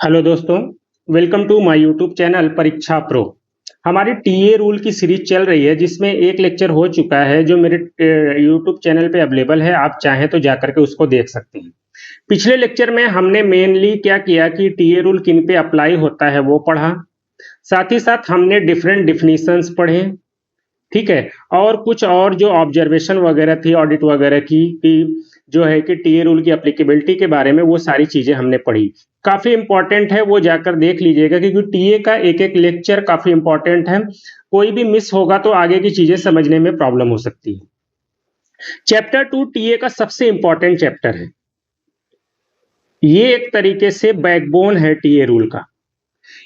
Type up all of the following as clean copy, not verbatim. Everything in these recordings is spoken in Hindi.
हेलो दोस्तों, welcome to my YouTube channel Pariksha pro. हमारी टीए रूल की सीरीज चल रही है जिसमें एक लेक्चर हो चुका है जो मेरे यूट्यूब चैनल पे अवेलेबल है। आप चाहें तो जाकर के उसको देख सकते हैं। पिछले लेक्चर में हमने मेनली क्या किया कि टीए रूल किन पे अप्लाई होता है वो पढ़ा। साथ ही साथ हमने डिफरेंट डिफिनीशंस पढ़े। ठीक है। और कुछ और जो ऑब्जर्वेशन वगैरह थी ऑडिट वगैरह की कि जो है कि टीए रूल की एप्लीकेबिलिटी के बारे में वो सारी चीजें हमने पढ़ी। काफी इंपॉर्टेंट है, वो जाकर देख लीजिएगा क्योंकि टीए का एक एक लेक्चर काफी इंपॉर्टेंट है। कोई भी मिस होगा तो आगे की चीजें समझने में प्रॉब्लम हो सकती है। चैप्टर 2 टीए का सबसे इंपॉर्टेंट चैप्टर है। ये एक तरीके से बैकबोन है टीए रूल का।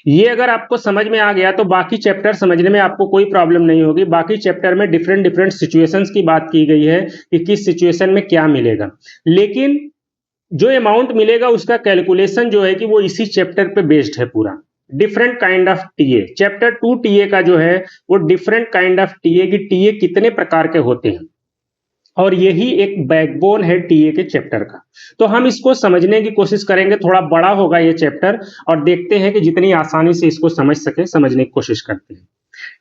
ये अगर आपको समझ में आ गया तो बाकी चैप्टर समझने में आपको कोई प्रॉब्लम नहीं होगी। बाकी चैप्टर में डिफरेंट डिफरेंट सिचुएशंस की बात की गई है कि किस सिचुएशन में क्या मिलेगा, लेकिन जो अमाउंट मिलेगा उसका कैलकुलेशन जो है कि वो इसी चैप्टर पे बेस्ड है पूरा। Different kind of TA, chapter 2 TA का जो है वो डिफरेंट काइंड ऑफ टीए की टीए कितने प्रकार के होते हैं, और यही एक बैकबोन है टीए के चैप्टर का। तो हम इसको समझने की कोशिश करेंगे। थोड़ा बड़ा होगा ये चैप्टर, और देखते हैं कि जितनी आसानी से इसको समझ सके समझने की कोशिश करते हैं।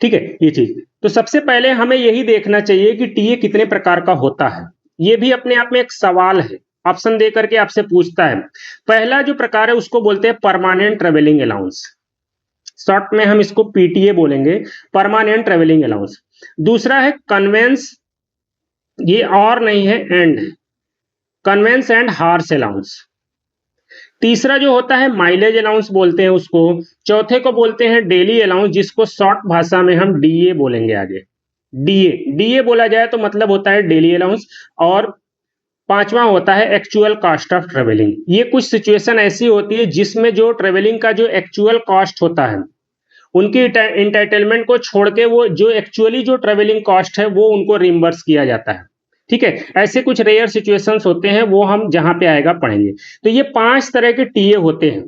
ठीक है, ये चीज तो सबसे पहले हमें यही देखना चाहिए कि टीए कितने प्रकार का होता है। ये भी अपने आप में एक सवाल है, ऑप्शन दे करके आपसे पूछता है। पहला जो प्रकार है उसको बोलते हैं परमानेंट ट्रेवलिंग अलाउंस। शॉर्ट में हम इसको पीटीए बोलेंगे, परमानेंट ट्रेवलिंग अलाउंस। दूसरा है कन्वेंस, ये और नहीं है एंड है, कन्वेंस एंड हार्स अलाउंस। तीसरा जो होता है माइलेज अलाउंस बोलते हैं उसको। चौथे को बोलते हैं डेली अलाउंस, जिसको शॉर्ट भाषा में हम डीए बोलेंगे आगे। डीए डीए बोला जाए तो मतलब होता है डेली अलाउंस। और पांचवा होता है एक्चुअल कॉस्ट ऑफ ट्रेवलिंग। ये कुछ सिचुएशन ऐसी होती है जिसमें जो ट्रेवलिंग का जो एक्चुअल कॉस्ट होता है उनकी इंटाइटलमेंट को छोड़ के वो जो एक्चुअली जो ट्रेवलिंग कॉस्ट है वो उनको रिम्बर्स किया जाता है। ठीक है, ऐसे कुछ रेयर सिचुएशंस होते हैं, वो हम जहां पे आएगा पढ़ेंगे। तो ये 5 तरह के टीए होते हैं: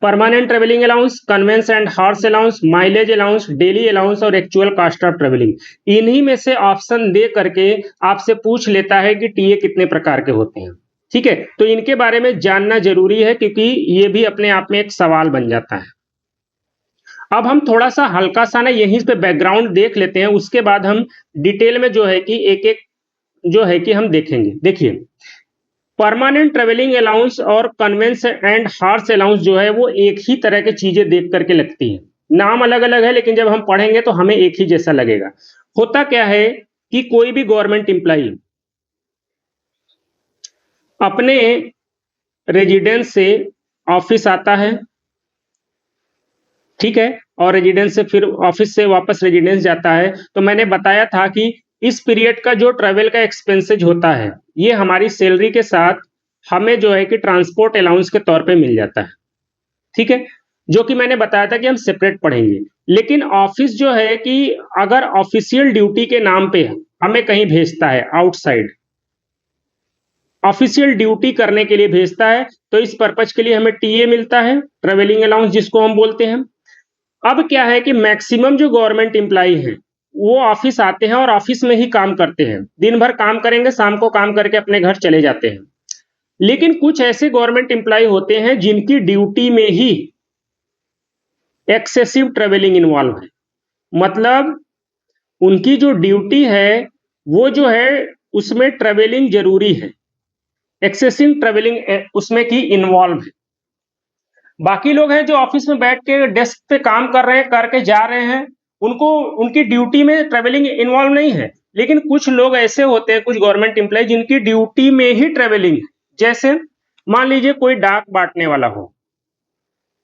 permanent travelling allowance, conveyance and horse allowance, mileage allowance, daily allowance और एक्चुअल कॉस्ट ऑफ ट्रेवलिंग। इन्हीं में से ऑप्शन दे करके आपसे पूछ लेता है कि टीए कितने प्रकार के होते हैं। ठीक है, तो इनके बारे में जानना जरूरी है क्योंकि ये भी अपने आप में एक सवाल बन जाता है। अब हम थोड़ा सा हल्का सा ना यहीं पे बैकग्राउंड देख लेते हैं, उसके बाद हम डिटेल में जो है कि एक एक जो है कि हम देखेंगे। देखिए, परमानेंट ट्रेवलिंग अलाउंस और कन्वेंस एंड हार्स अलाउंस जो है वो एक ही तरह की चीजें देख करके लगती हैं। नाम अलग अलग है लेकिन जब हम पढ़ेंगे तो हमें एक ही जैसा लगेगा। होता क्या है कि कोई भी गवर्नमेंट एम्प्लॉई अपने रेजिडेंस से ऑफिस आता है, ठीक है, और रेजिडेंस से फिर ऑफिस से वापस रेजिडेंस जाता है। तो मैंने बताया था कि इस पीरियड का जो ट्रेवल का एक्सपेंसेज होता है ये हमारी सैलरी के साथ हमें जो है कि ट्रांसपोर्ट अलाउंस के तौर पे मिल जाता है। ठीक है, जो कि मैंने बताया था कि हम सेपरेट पढ़ेंगे। लेकिन ऑफिस जो है कि अगर ऑफिशियल ड्यूटी के नाम पे हमें कहीं भेजता है आउटसाइड, ऑफिशियल ड्यूटी करने के लिए भेजता है, तो इस पर्पज के लिए हमें टीए मिलता है, ट्रेवलिंग अलाउंस जिसको हम बोलते हैं। अब क्या है कि मैक्सिमम जो गवर्नमेंट एम्प्लॉई हैं वो ऑफिस आते हैं और ऑफिस में ही काम करते हैं। दिन भर काम करेंगे, शाम को काम करके अपने घर चले जाते हैं। लेकिन कुछ ऐसे गवर्नमेंट एम्प्लॉई होते हैं जिनकी ड्यूटी में ही एक्सेसिव ट्रेवलिंग इन्वॉल्व है। मतलब उनकी जो ड्यूटी है वो जो है उसमें ट्रेवलिंग जरूरी है, एक्सेसिव ट्रेवलिंग उसमें की इन्वॉल्व है। बाकी लोग हैं जो ऑफिस में बैठ के डेस्क पे काम कर रहे हैं, करके जा रहे हैं, उनको उनकी ड्यूटी में ट्रेवलिंग इन्वॉल्व नहीं है। लेकिन कुछ लोग ऐसे होते हैं, कुछ गवर्नमेंट एम्प्लॉय जिनकी ड्यूटी में ही ट्रेवलिंग है। जैसे मान लीजिए कोई डाक बांटने वाला हो,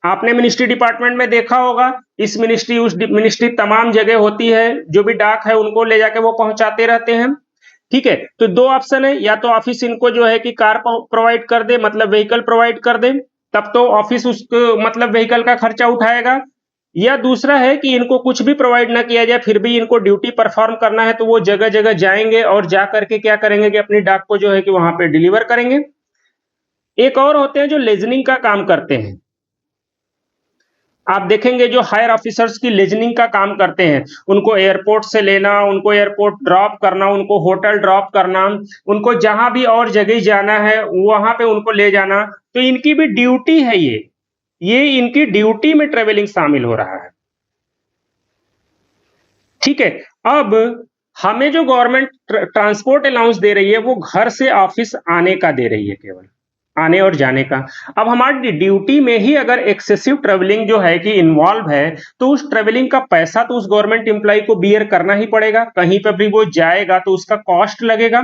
आपने मिनिस्ट्री डिपार्टमेंट में देखा होगा, इस मिनिस्ट्री उस मिनिस्ट्री तमाम जगह होती है, जो भी डाक है उनको ले जाके वो पहुंचाते रहते हैं। ठीक है, तो दो ऑप्शन है, या तो ऑफिस इनको जो है कि कार प्रोवाइड कर दे, मतलब व्हीकल प्रोवाइड कर दे, तब तो ऑफिस उसको मतलब व्हीकल का खर्चा उठाएगा। या दूसरा है कि इनको कुछ भी प्रोवाइड ना किया जाए, फिर भी इनको ड्यूटी परफॉर्म करना है, तो वो जगह जगह जाएंगे और जा करके क्या करेंगे कि अपनी डाक को जो है कि वहां पे डिलीवर करेंगे। एक और होते हैं जो लेजनिंग का काम करते हैं। आप देखेंगे जो हायर ऑफिसर्स की लीजनिंग का काम करते हैं, उनको एयरपोर्ट से लेना, उनको एयरपोर्ट ड्रॉप करना, उनको होटल ड्रॉप करना, उनको जहां भी और जगह जाना है वहां पे उनको ले जाना, तो इनकी भी ड्यूटी है ये। ये इनकी ड्यूटी में ट्रेवलिंग शामिल हो रहा है। ठीक है। अब हमें जो गवर्नमेंट ट्रांसपोर्ट अलाउंस दे रही है वो घर से ऑफिस आने का दे रही है, केवल आने और जाने का। अब हमारी ड्यूटी में ही अगर एक्सेसिव ट्रेवलिंग जो है कि इन्वॉल्व है, तो उस ट्रेवलिंग का पैसा तो उस गवर्नमेंट एम्प्लॉय को बियर करना ही पड़ेगा। कहीं पर भी वो जाएगा तो उसका कॉस्ट लगेगा।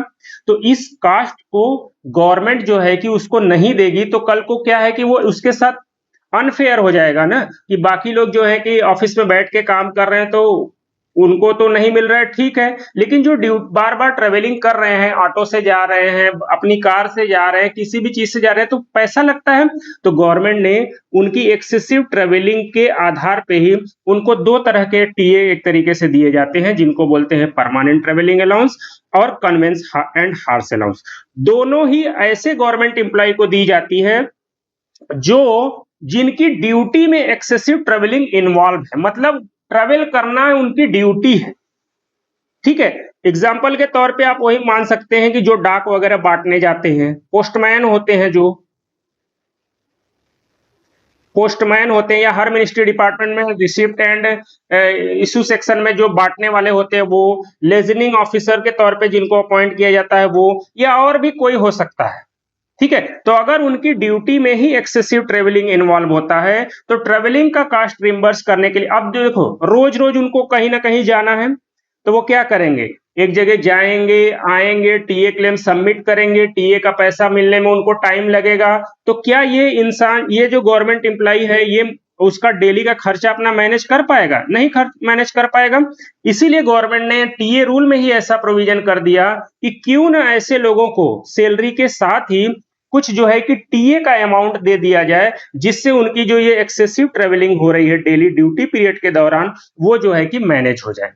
तो इस कॉस्ट को गवर्नमेंट जो है कि उसको नहीं देगी, तो कल को क्या है कि वो उसके साथ अनफेयर हो जाएगा ना, कि बाकी लोग जो है कि ऑफिस में बैठ के काम कर रहे हैं तो उनको तो नहीं मिल रहा है, ठीक है, लेकिन जो बार बार ट्रेवलिंग कर रहे हैं, ऑटो से जा रहे हैं, अपनी कार से जा रहे हैं, किसी भी चीज से जा रहे हैं, तो पैसा लगता है। तो गवर्नमेंट ने उनकी एक्सेसिव ट्रेवलिंग के आधार पे ही उनको दो तरह के टीए एक तरीके से दिए जाते हैं, जिनको बोलते हैं परमानेंट ट्रेवलिंग अलाउंस और कन्वेंस एंड हार्स अलाउंस। दोनों ही ऐसे गवर्नमेंट एम्प्लॉय को दी जाती है जो जिनकी ड्यूटी में एक्सेसिव ट्रेवलिंग इन्वॉल्व है, मतलब ट्रेवल करना उनकी ड्यूटी है। ठीक है। एग्जाम्पल के तौर पे आप वही मान सकते हैं कि जो डाक वगैरह बांटने जाते हैं, पोस्टमैन होते हैं, जो पोस्टमैन होते हैं, या हर मिनिस्ट्री डिपार्टमेंट में रिसिप्ट एंड इशू सेक्शन में जो बांटने वाले होते हैं, वो लेजनिंग ऑफिसर के तौर पे जिनको अपॉइंट किया जाता है वो, या और भी कोई हो सकता है। ठीक है। तो अगर उनकी ड्यूटी में ही एक्सेसिव ट्रेवलिंग इन्वॉल्व होता है, तो ट्रेवलिंग का कॉस्ट रिम्बर्स करने के लिए, अब देखो रोज रोज उनको कहीं ना कहीं जाना है, तो वो क्या करेंगे, एक जगह जाएंगे, आएंगे, टीए क्लेम सबमिट करेंगे, टीए का पैसा मिलने में उनको टाइम लगेगा। तो क्या ये इंसान, ये जो गवर्नमेंट एम्प्लॉय है, ये उसका डेली का खर्चा अपना मैनेज कर पाएगा? नहीं खर्च मैनेज कर पाएगा। इसीलिए गवर्नमेंट ने टीए रूल में ही ऐसा प्रोविजन कर दिया कि क्यों ना ऐसे लोगों को सैलरी के साथ ही कुछ जो है कि टीए का अमाउंट दे दिया जाए, जिससे उनकी जो ये एक्सेसिव ट्रेवलिंग हो रही है डेली ड्यूटी पीरियड के दौरान, वो जो है कि मैनेज हो जाए।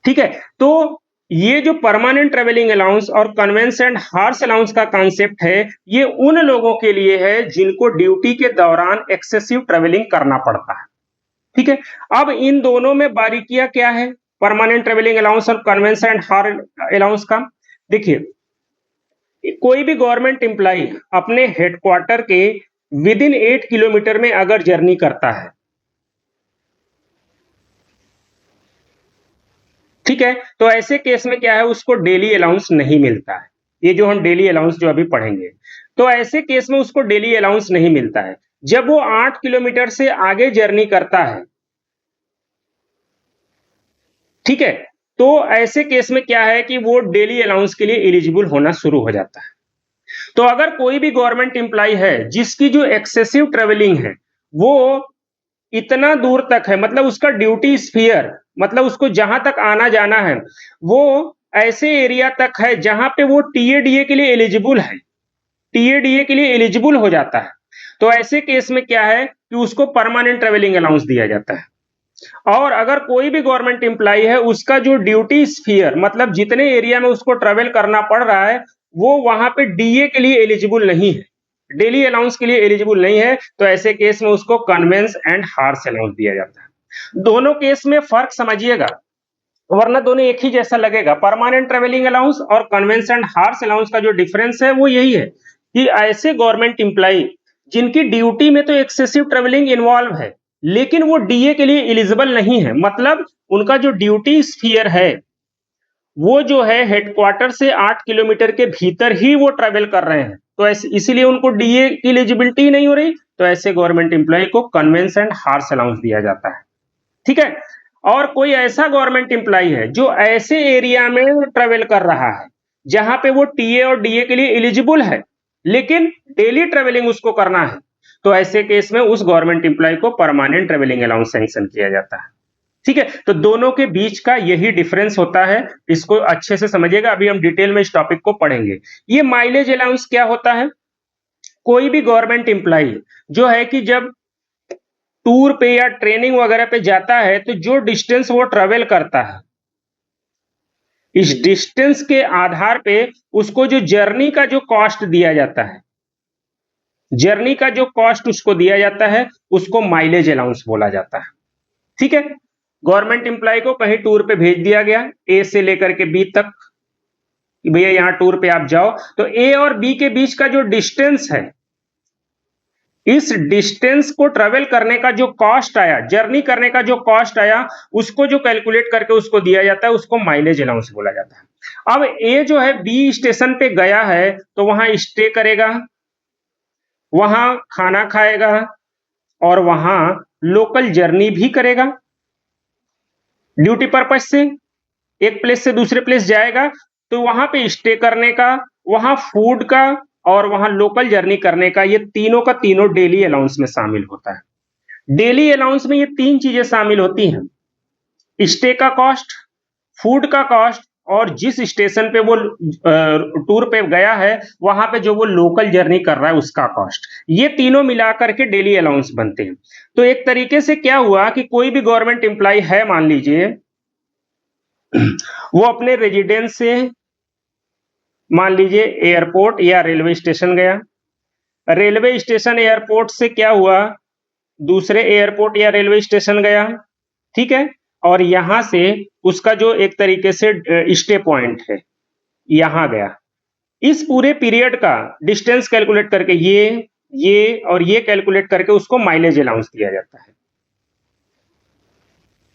ठीक है। तो ये जो परमानेंट ट्रेवलिंग अलाउंस और कन्वेंस एंड हार्स अलाउंस का कॉन्सेप्ट है, ये उन लोगों के लिए है जिनको ड्यूटी के दौरान एक्सेसिव ट्रेवलिंग करना पड़ता है। ठीक है। अब इन दोनों में बारीकियां क्या है, परमानेंट ट्रेवलिंग अलाउंस और कन्वेंस एंड हार्स अलाउंस का? देखिए, कोई भी गवर्नमेंट एम्प्लॉय अपने हेडक्वार्टर के विद इन 8 किलोमीटर में अगर जर्नी करता है, ठीक है, तो ऐसे केस में क्या है, उसको डेली अलाउंस नहीं मिलता है। ये जो हम डेली अलाउंस जो अभी पढ़ेंगे, तो ऐसे केस में उसको डेली अलाउंस नहीं मिलता है। जब वो 8 किलोमीटर से आगे जर्नी करता है, ठीक है, तो ऐसे केस में क्या है कि वो डेली अलाउंस के लिए एलिजिबल होना शुरू हो जाता है। तो अगर कोई भी गवर्नमेंट एम्प्लॉय है जिसकी जो एक्सेसिव ट्रेवलिंग है वो इतना दूर तक है, मतलब उसका ड्यूटी स्फीयर, मतलब उसको जहां तक आना जाना है, वो ऐसे एरिया तक है जहां पे वो टीएडीए के लिए एलिजिबल है, टीएडीए के लिए एलिजिबल हो जाता है, तो ऐसे केस में क्या है कि उसको परमानेंट ट्रेवलिंग अलाउंस दिया जाता है। और अगर कोई भी गवर्नमेंट एम्प्लॉय है, उसका जो ड्यूटी स्फीयर, मतलब जितने एरिया में उसको ट्रेवल करना पड़ रहा है, वो वहां पे डीए के लिए एलिजिबल नहीं है, डेली अलाउंस के लिए एलिजिबल नहीं है, तो ऐसे केस में उसको कन्वेंस एंड हार्स अलाउंस दिया जाता है। दोनों केस में फर्क समझिएगा, वरना दोनों एक ही जैसा लगेगा। परमानेंट ट्रेवलिंग अलाउंस और कन्वेंस एंड हार्स अलाउंस का जो डिफरेंस है वो यही है कि ऐसे गवर्नमेंट एम्प्लॉय जिनकी ड्यूटी में तो एक्सेसिव ट्रेवलिंग इन्वॉल्व है, लेकिन वो डीए के लिए एलिजिबल नहीं है, मतलब उनका जो ड्यूटी स्फीयर है वो जो है हेडक्वार्टर से 8 किलोमीटर के भीतर ही वो ट्रेवल कर रहे हैं, तो ऐसे इसीलिए उनको डीए की एलिजिबिलिटी नहीं हो रही, तो ऐसे गवर्नमेंट एम्प्लॉय को कन्वेंस एंड हार्स अलाउंस दिया जाता है। ठीक है। और कोई ऐसा गवर्नमेंट एम्प्लॉय है जो ऐसे एरिया में ट्रेवल कर रहा है जहां पे वो टीए और डीए के लिए एलिजिबल है, लेकिन डेली ट्रेवलिंग उसको करना है, तो ऐसे केस में उस गवर्नमेंट एम्प्लॉय को परमानेंट ट्रेवलिंग अलाउंस सैंक्शन किया जाता है। ठीक है। तो दोनों के बीच का यही डिफरेंस होता है, इसको अच्छे से समझिएगा, अभी हम डिटेल में इस टॉपिक को पढ़ेंगे। ये माइलेज अलाउंस क्या होता है? कोई भी गवर्नमेंट एम्प्लॉय जो है कि जब टूर पे या ट्रेनिंग वगैरह पे जाता है, तो जो डिस्टेंस वो ट्रेवल करता है, इस डिस्टेंस के आधार पे उसको जो जर्नी का जो कॉस्ट दिया जाता है, जर्नी का जो कॉस्ट उसको दिया जाता है, उसको माइलेज अलाउंस बोला जाता है। ठीक है। गवर्नमेंट एम्प्लॉय को कहीं टूर पे भेज दिया गया, ए से लेकर के बी तक, भैया यहाँ टूर पे आप जाओ, तो ए और बी के बीच का जो डिस्टेंस है, इस डिस्टेंस को ट्रेवल करने का जो कॉस्ट आया, जर्नी करने का जो कॉस्ट आया, उसको जो कैलकुलेट करके उसको दिया जाता है, उसको माइलेज अलाउंस बोला जाता है। अब ए जो है बी स्टेशन पे गया है तो वहां स्टे करेगा, वहां खाना खाएगा और वहां लोकल जर्नी भी करेगा ड्यूटी पर्पज से, एक प्लेस से दूसरे प्लेस जाएगा तो वहां पे स्टे करने का, वहां फूड का और वहां लोकल जर्नी करने का, ये तीनों का तीनों डेली अलाउंस में शामिल होता है। डेली अलाउंस में ये तीन चीजें शामिल होती हैं, स्टे का कॉस्ट, फूड का कॉस्ट और जिस स्टेशन पे वो टूर पे गया है वहां पे जो वो लोकल जर्नी कर रहा है उसका कॉस्ट, ये तीनों मिलाकर के डेली अलाउंस बनते हैं। तो एक तरीके से क्या हुआ कि कोई भी गवर्नमेंट एम्प्लॉय है, मान लीजिए वो अपने रेजिडेंस से मान लीजिए एयरपोर्ट या रेलवे स्टेशन गया, रेलवे स्टेशन एयरपोर्ट से क्या हुआ, दूसरे एयरपोर्ट या रेलवे स्टेशन गया, ठीक है, और यहां से उसका जो एक तरीके से स्टे पॉइंट है यहां गया। इस पूरे पीरियड का डिस्टेंस कैलकुलेट करके ये और ये कैलकुलेट करके उसको माइलेज अलाउंस दिया जाता है,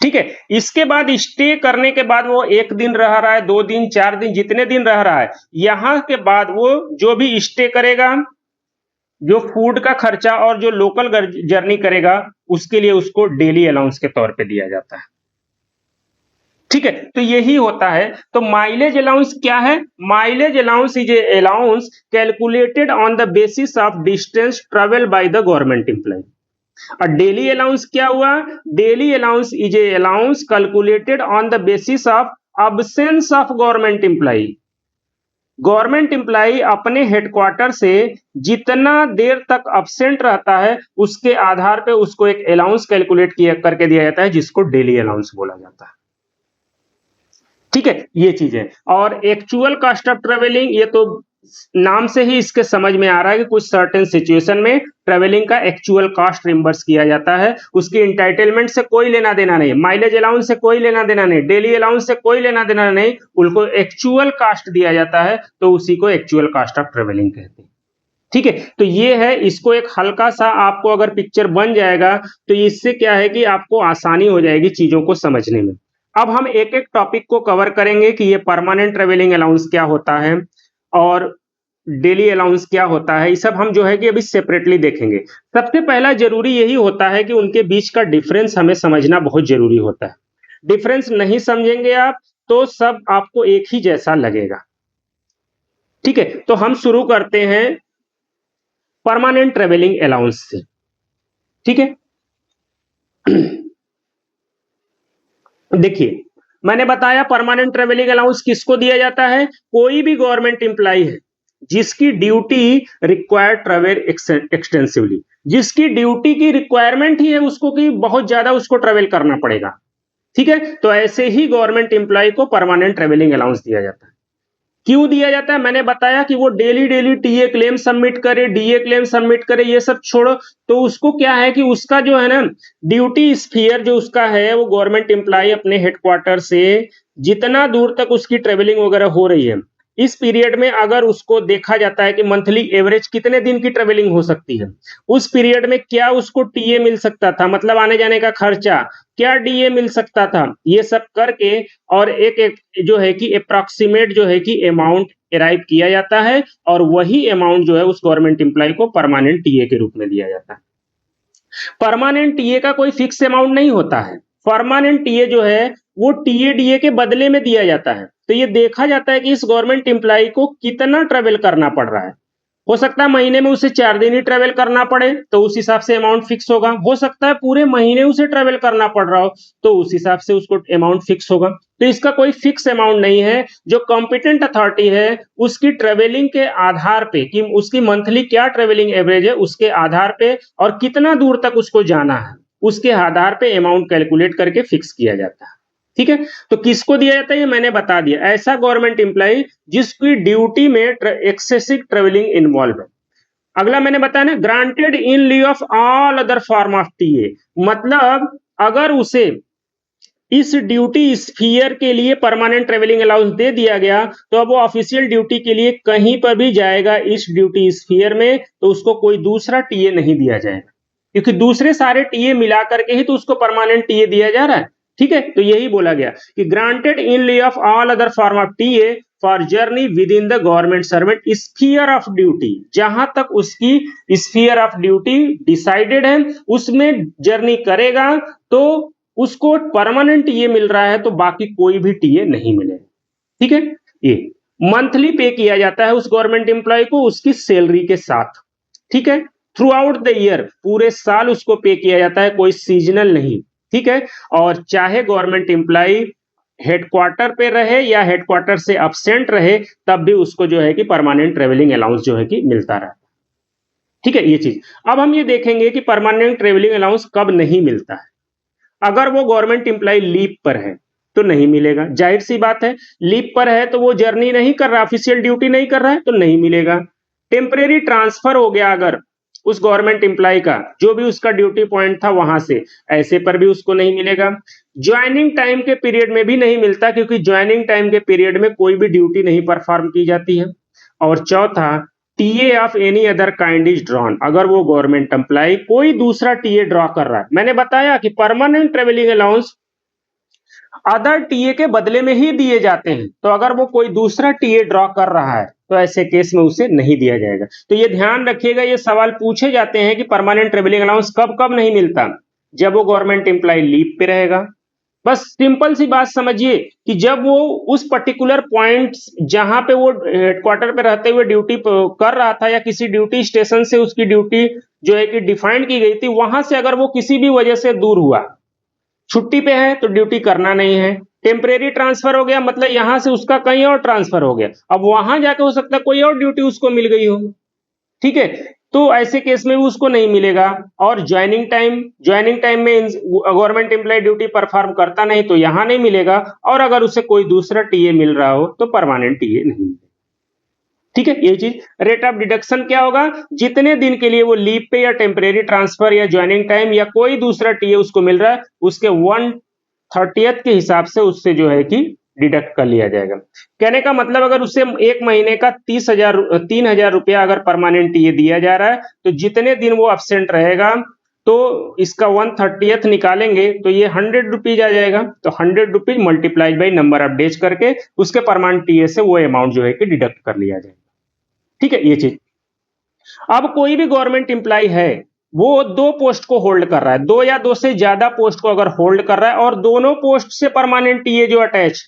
ठीक है। इसके बाद स्टे करने के बाद वो एक दिन रह रहा है, 2 दिन, 4 दिन, जितने दिन रह रहा है, यहां के बाद वो जो भी स्टे करेगा, जो फूड का खर्चा और जो लोकल जर्नी करेगा, उसके लिए उसको डेली अलाउंस के तौर पे दिया जाता है, ठीक है। तो यही होता है। तो माइलेज अलाउंस क्या है? Mileage allowance is a allowance calculated on the basis of distance travel by the government employ. और डेली अलाउंस क्या हुआ? Daily allowance is a allowance calculated on the basis of absence of government employ. Government employ अपने हेडक्वार्टर से जितना देर तक अब्सेंट रहता है उसके आधार पे उसको एक अलाउंस कैलकुलेट किया करके दिया जाता है, जिसको डेली अलाउंस बोला जाता है, ठीक है। ये चीजें और एक्चुअल कॉस्ट ऑफ ट्रेवलिंग, ये तो नाम से ही इसके समझ में आ रहा है कि कुछ सर्टेन सिचुएशन में ट्रेवलिंग का एक्चुअल कॉस्ट रिम्बर्स किया जाता है, उसकी इंटाइटलमेंट से कोई लेना देना नहीं, माइलेज अलाउंस से कोई लेना देना नहीं, डेली अलाउंस से कोई लेना देना नहीं, उनको एक्चुअल कॉस्ट दिया जाता है तो उसी को एक्चुअल कॉस्ट ऑफ ट्रेवलिंग कहते हैं, ठीक है। तो ये है, इसको एक हल्का सा आपको अगर पिक्चर बन जाएगा तो इससे क्या है कि आपको आसानी हो जाएगी चीजों को समझने में। अब हम एक एक टॉपिक को कवर करेंगे कि ये परमानेंट ट्रेवलिंग अलाउंस क्या होता है और डेली अलाउंस क्या होता है, ये सब हम जो है कि अभी सेपरेटली देखेंगे। सबसे पहला जरूरी यही होता है कि उनके बीच का डिफरेंस हमें समझना बहुत जरूरी होता है। डिफरेंस नहीं समझेंगे आप तो सब आपको एक ही जैसा लगेगा, ठीक है। तो हम शुरू करते हैं परमानेंट ट्रेवलिंग अलाउंस से, ठीक है। देखिए, मैंने बताया परमानेंट ट्रेवलिंग अलाउंस किसको दिया जाता है? कोई भी गवर्नमेंट एम्प्लॉय है जिसकी ड्यूटी रिक्वायर्ड ट्रेवल एक्सटेंसिवली, जिसकी ड्यूटी की रिक्वायरमेंट ही है उसको कि बहुत ज्यादा उसको ट्रेवल करना पड़ेगा, ठीक है। तो ऐसे ही गवर्नमेंट एम्प्लॉय को परमानेंट ट्रेवलिंग अलाउंस दिया जाता है। क्यों दिया जाता है? मैंने बताया कि वो daily daily TA claim submit करे, डीए क्लेम सबमिट करे, ये सब छोड़ो, तो उसको क्या है कि उसका जो है ना ड्यूटी स्फीयर जो उसका है, वो गवर्नमेंट एम्प्लॉय अपने हेडक्वार्टर से जितना दूर तक उसकी ट्रेवलिंग वगैरह हो रही है, इस पीरियड में अगर उसको देखा जाता है कि मंथली एवरेज कितने दिन की ट्रेवलिंग हो सकती है, उस पीरियड में क्या उसको टीए मिल सकता था, मतलब आने जाने का खर्चा, क्या डीए मिल सकता था, ये सब करके और एक जो है कि अप्रॉक्सीमेट जो है कि अमाउंट अराइव किया जाता है और वही अमाउंट जो है उस गवर्नमेंट एम्प्लॉय को परमानेंट टीए के रूप में दिया जाता है। परमानेंट टीए का कोई फिक्स अमाउंट नहीं होता है। परमानेंट टीए जो है वो टीए डीए के बदले में दिया जाता है। तो ये देखा जाता है कि इस गवर्नमेंट एम्प्लॉय को कितना ट्रेवल करना पड़ रहा है। हो सकता है महीने में उसे 4 दिन ही ट्रेवल करना पड़े तो उस हिसाब से अमाउंट फिक्स होगा, हो सकता है पूरे महीने उसे ट्रेवल करना पड़ रहा हो तो उस हिसाब से उसको अमाउंट फिक्स होगा। तो इसका कोई फिक्स अमाउंट नहीं है। जो कॉम्पिटेंट अथॉरिटी है उसकी ट्रेवलिंग के आधार पे कि उसकी मंथली क्या ट्रेवलिंग एवरेज है उसके आधार पे और कितना दूर तक उसको जाना है उसके आधार पे अमाउंट कैलकुलेट करके फिक्स किया जाता है, ठीक है। तो किसको दिया जाता है ये मैंने बता दिया, ऐसा गवर्नमेंट एम्प्लॉय जिसकी ड्यूटी में एक्सेसिव ट्रेवलिंग इन्वॉल्व है। अगला मैंने बताया ना, granted in lieu of all other form of TA, मतलब अगर उसे इस ड्यूटी स्फीयर के लिए परमानेंट ट्रेवलिंग अलाउंस दे दिया गया, तो अब वो ऑफिशियल ड्यूटी के लिए कहीं पर भी जाएगा इस ड्यूटी स्फीयर में, तो उसको कोई दूसरा टीए नहीं दिया जाएगा, क्योंकि दूसरे सारे टीए मिला करके ही तो उसको परमानेंट टीए दिया जा रहा है। ठीक है, तो यही बोला गया कि granted in लिeu of all other form of TA for journey with in the government servant sphere of duty, जहां तक उसकी स्फीयर ऑफ ड्यूटी डिसाइडेड है उसमें जर्नी करेगा तो उसको परमानेंट टीए मिल रहा है, तो बाकी कोई भी टीए नहीं मिलेगा। ठीक है, ये मंथली पे किया जाता है उस गवर्नमेंट एम्प्लॉय को उसकी सैलरी के साथ। ठीक है, थ्रू आउट द ईयर, पूरे साल उसको पे किया जाता है, कोई सीजनल नहीं। ठीक है, और चाहे गवर्नमेंट एम्प्लॉय हेडक्वार्टर पे रहे या हेडक्वार्टर से अब्सेंट रहे, तब भी उसको जो है कि परमानेंट ट्रेवलिंग अलाउंस जो है कि मिलता रहा। ठीक है, ये चीज। अब हम ये देखेंगे कि परमानेंट ट्रेवलिंग अलाउंस कब नहीं मिलता है। अगर वो गवर्नमेंट एम्प्लॉय लीव पर है तो नहीं मिलेगा, जाहिर सी बात है, लीव पर है तो वो जर्नी नहीं कर रहा, ऑफिशियल ड्यूटी नहीं कर रहा है, तो नहीं मिलेगा। टेम्परेरी ट्रांसफर हो गया अगर उस गवर्नमेंट एम्प्लॉय का, जो भी उसका ड्यूटी पॉइंट था वहां से, ऐसे पर भी उसको नहीं मिलेगा। ज्वाइनिंग टाइम के पीरियड में भी नहीं मिलता, क्योंकि ज्वाइनिंग टाइम के पीरियड में कोई भी ड्यूटी नहीं परफॉर्म की जाती है। और चौथा, TA of any other kind is drawn, अगर वो गवर्नमेंट एम्प्लॉय कोई दूसरा टीए ड्रॉ कर रहा है। मैंने बताया कि permanent travelling allowance other TA के बदले में ही दिए जाते हैं, तो अगर वो कोई दूसरा टीए ड्रॉ कर रहा है तो ऐसे केस में उसे नहीं दिया जाएगा। तो ये ध्यान रखिएगा, ये सवाल पूछे जाते हैं कि परमानेंट ट्रेवलिंग अलाउंस कब कब नहीं मिलता, जब वो गवर्नमेंट एम्प्लॉय लीव पे रहेगा। बस सिंपल सी बात समझिए कि जब वो उस पर्टिकुलर पॉइंट जहां पे वो हेडक्वार्टर पे रहते हुए ड्यूटी कर रहा था, या किसी ड्यूटी स्टेशन से उसकी ड्यूटी जो है कि डिफाइंड की गई थी, वहां से अगर वो किसी भी वजह से दूर हुआ, छुट्टी पे है तो ड्यूटी करना नहीं है, टेम्परेरी ट्रांसफर हो गया मतलब यहां से उसका कहीं और ट्रांसफर हो गया, अब वहां जाके हो सकता है कोई और ड्यूटी उसको मिल गई हो। ठीक है, तो ऐसे केस में भी उसको नहीं मिलेगा। और ज्वाइनिंग टाइम में गवर्नमेंट एम्प्लॉय ड्यूटी परफॉर्म करता नहीं तो यहां नहीं मिलेगा, और अगर उसे कोई दूसरा टीए मिल रहा हो तो परमानेंट टीए नहीं मिलेगा। ठीक है, ये चीज। रेट ऑफ डिडक्शन क्या होगा, जितने दिन के लिए वो लीव पे या टेम्परेरी ट्रांसफर या ज्वाइनिंग टाइम या कोई दूसरा टीए उसको मिल रहा है, उसके 1/30 के हिसाब से उससे जो है कि डिडक्ट कर लिया जाएगा। कहने का मतलब, अगर उसे एक महीने का 3,000 रुपया अगर परमानेंट टीए दिया जा रहा है, तो जितने दिन वो एब्सेंट रहेगा तो इसका 1/30 निकालेंगे तो ये 100 रुपीज आ जाएगा। तो 100 rupees multiplied by number of days करके उसके परमानेंट टीए से वो अमाउंट जो है कि डिडक्ट कर लिया जाएगा। ठीक है, ये चीज। अब कोई भी गवर्नमेंट एम्प्लॉय है, वो दो पोस्ट को होल्ड कर रहा है, दो या दो से ज्यादा पोस्ट को अगर होल्ड कर रहा है, और दोनों पोस्ट से परमानेंट टीए जो अटैच,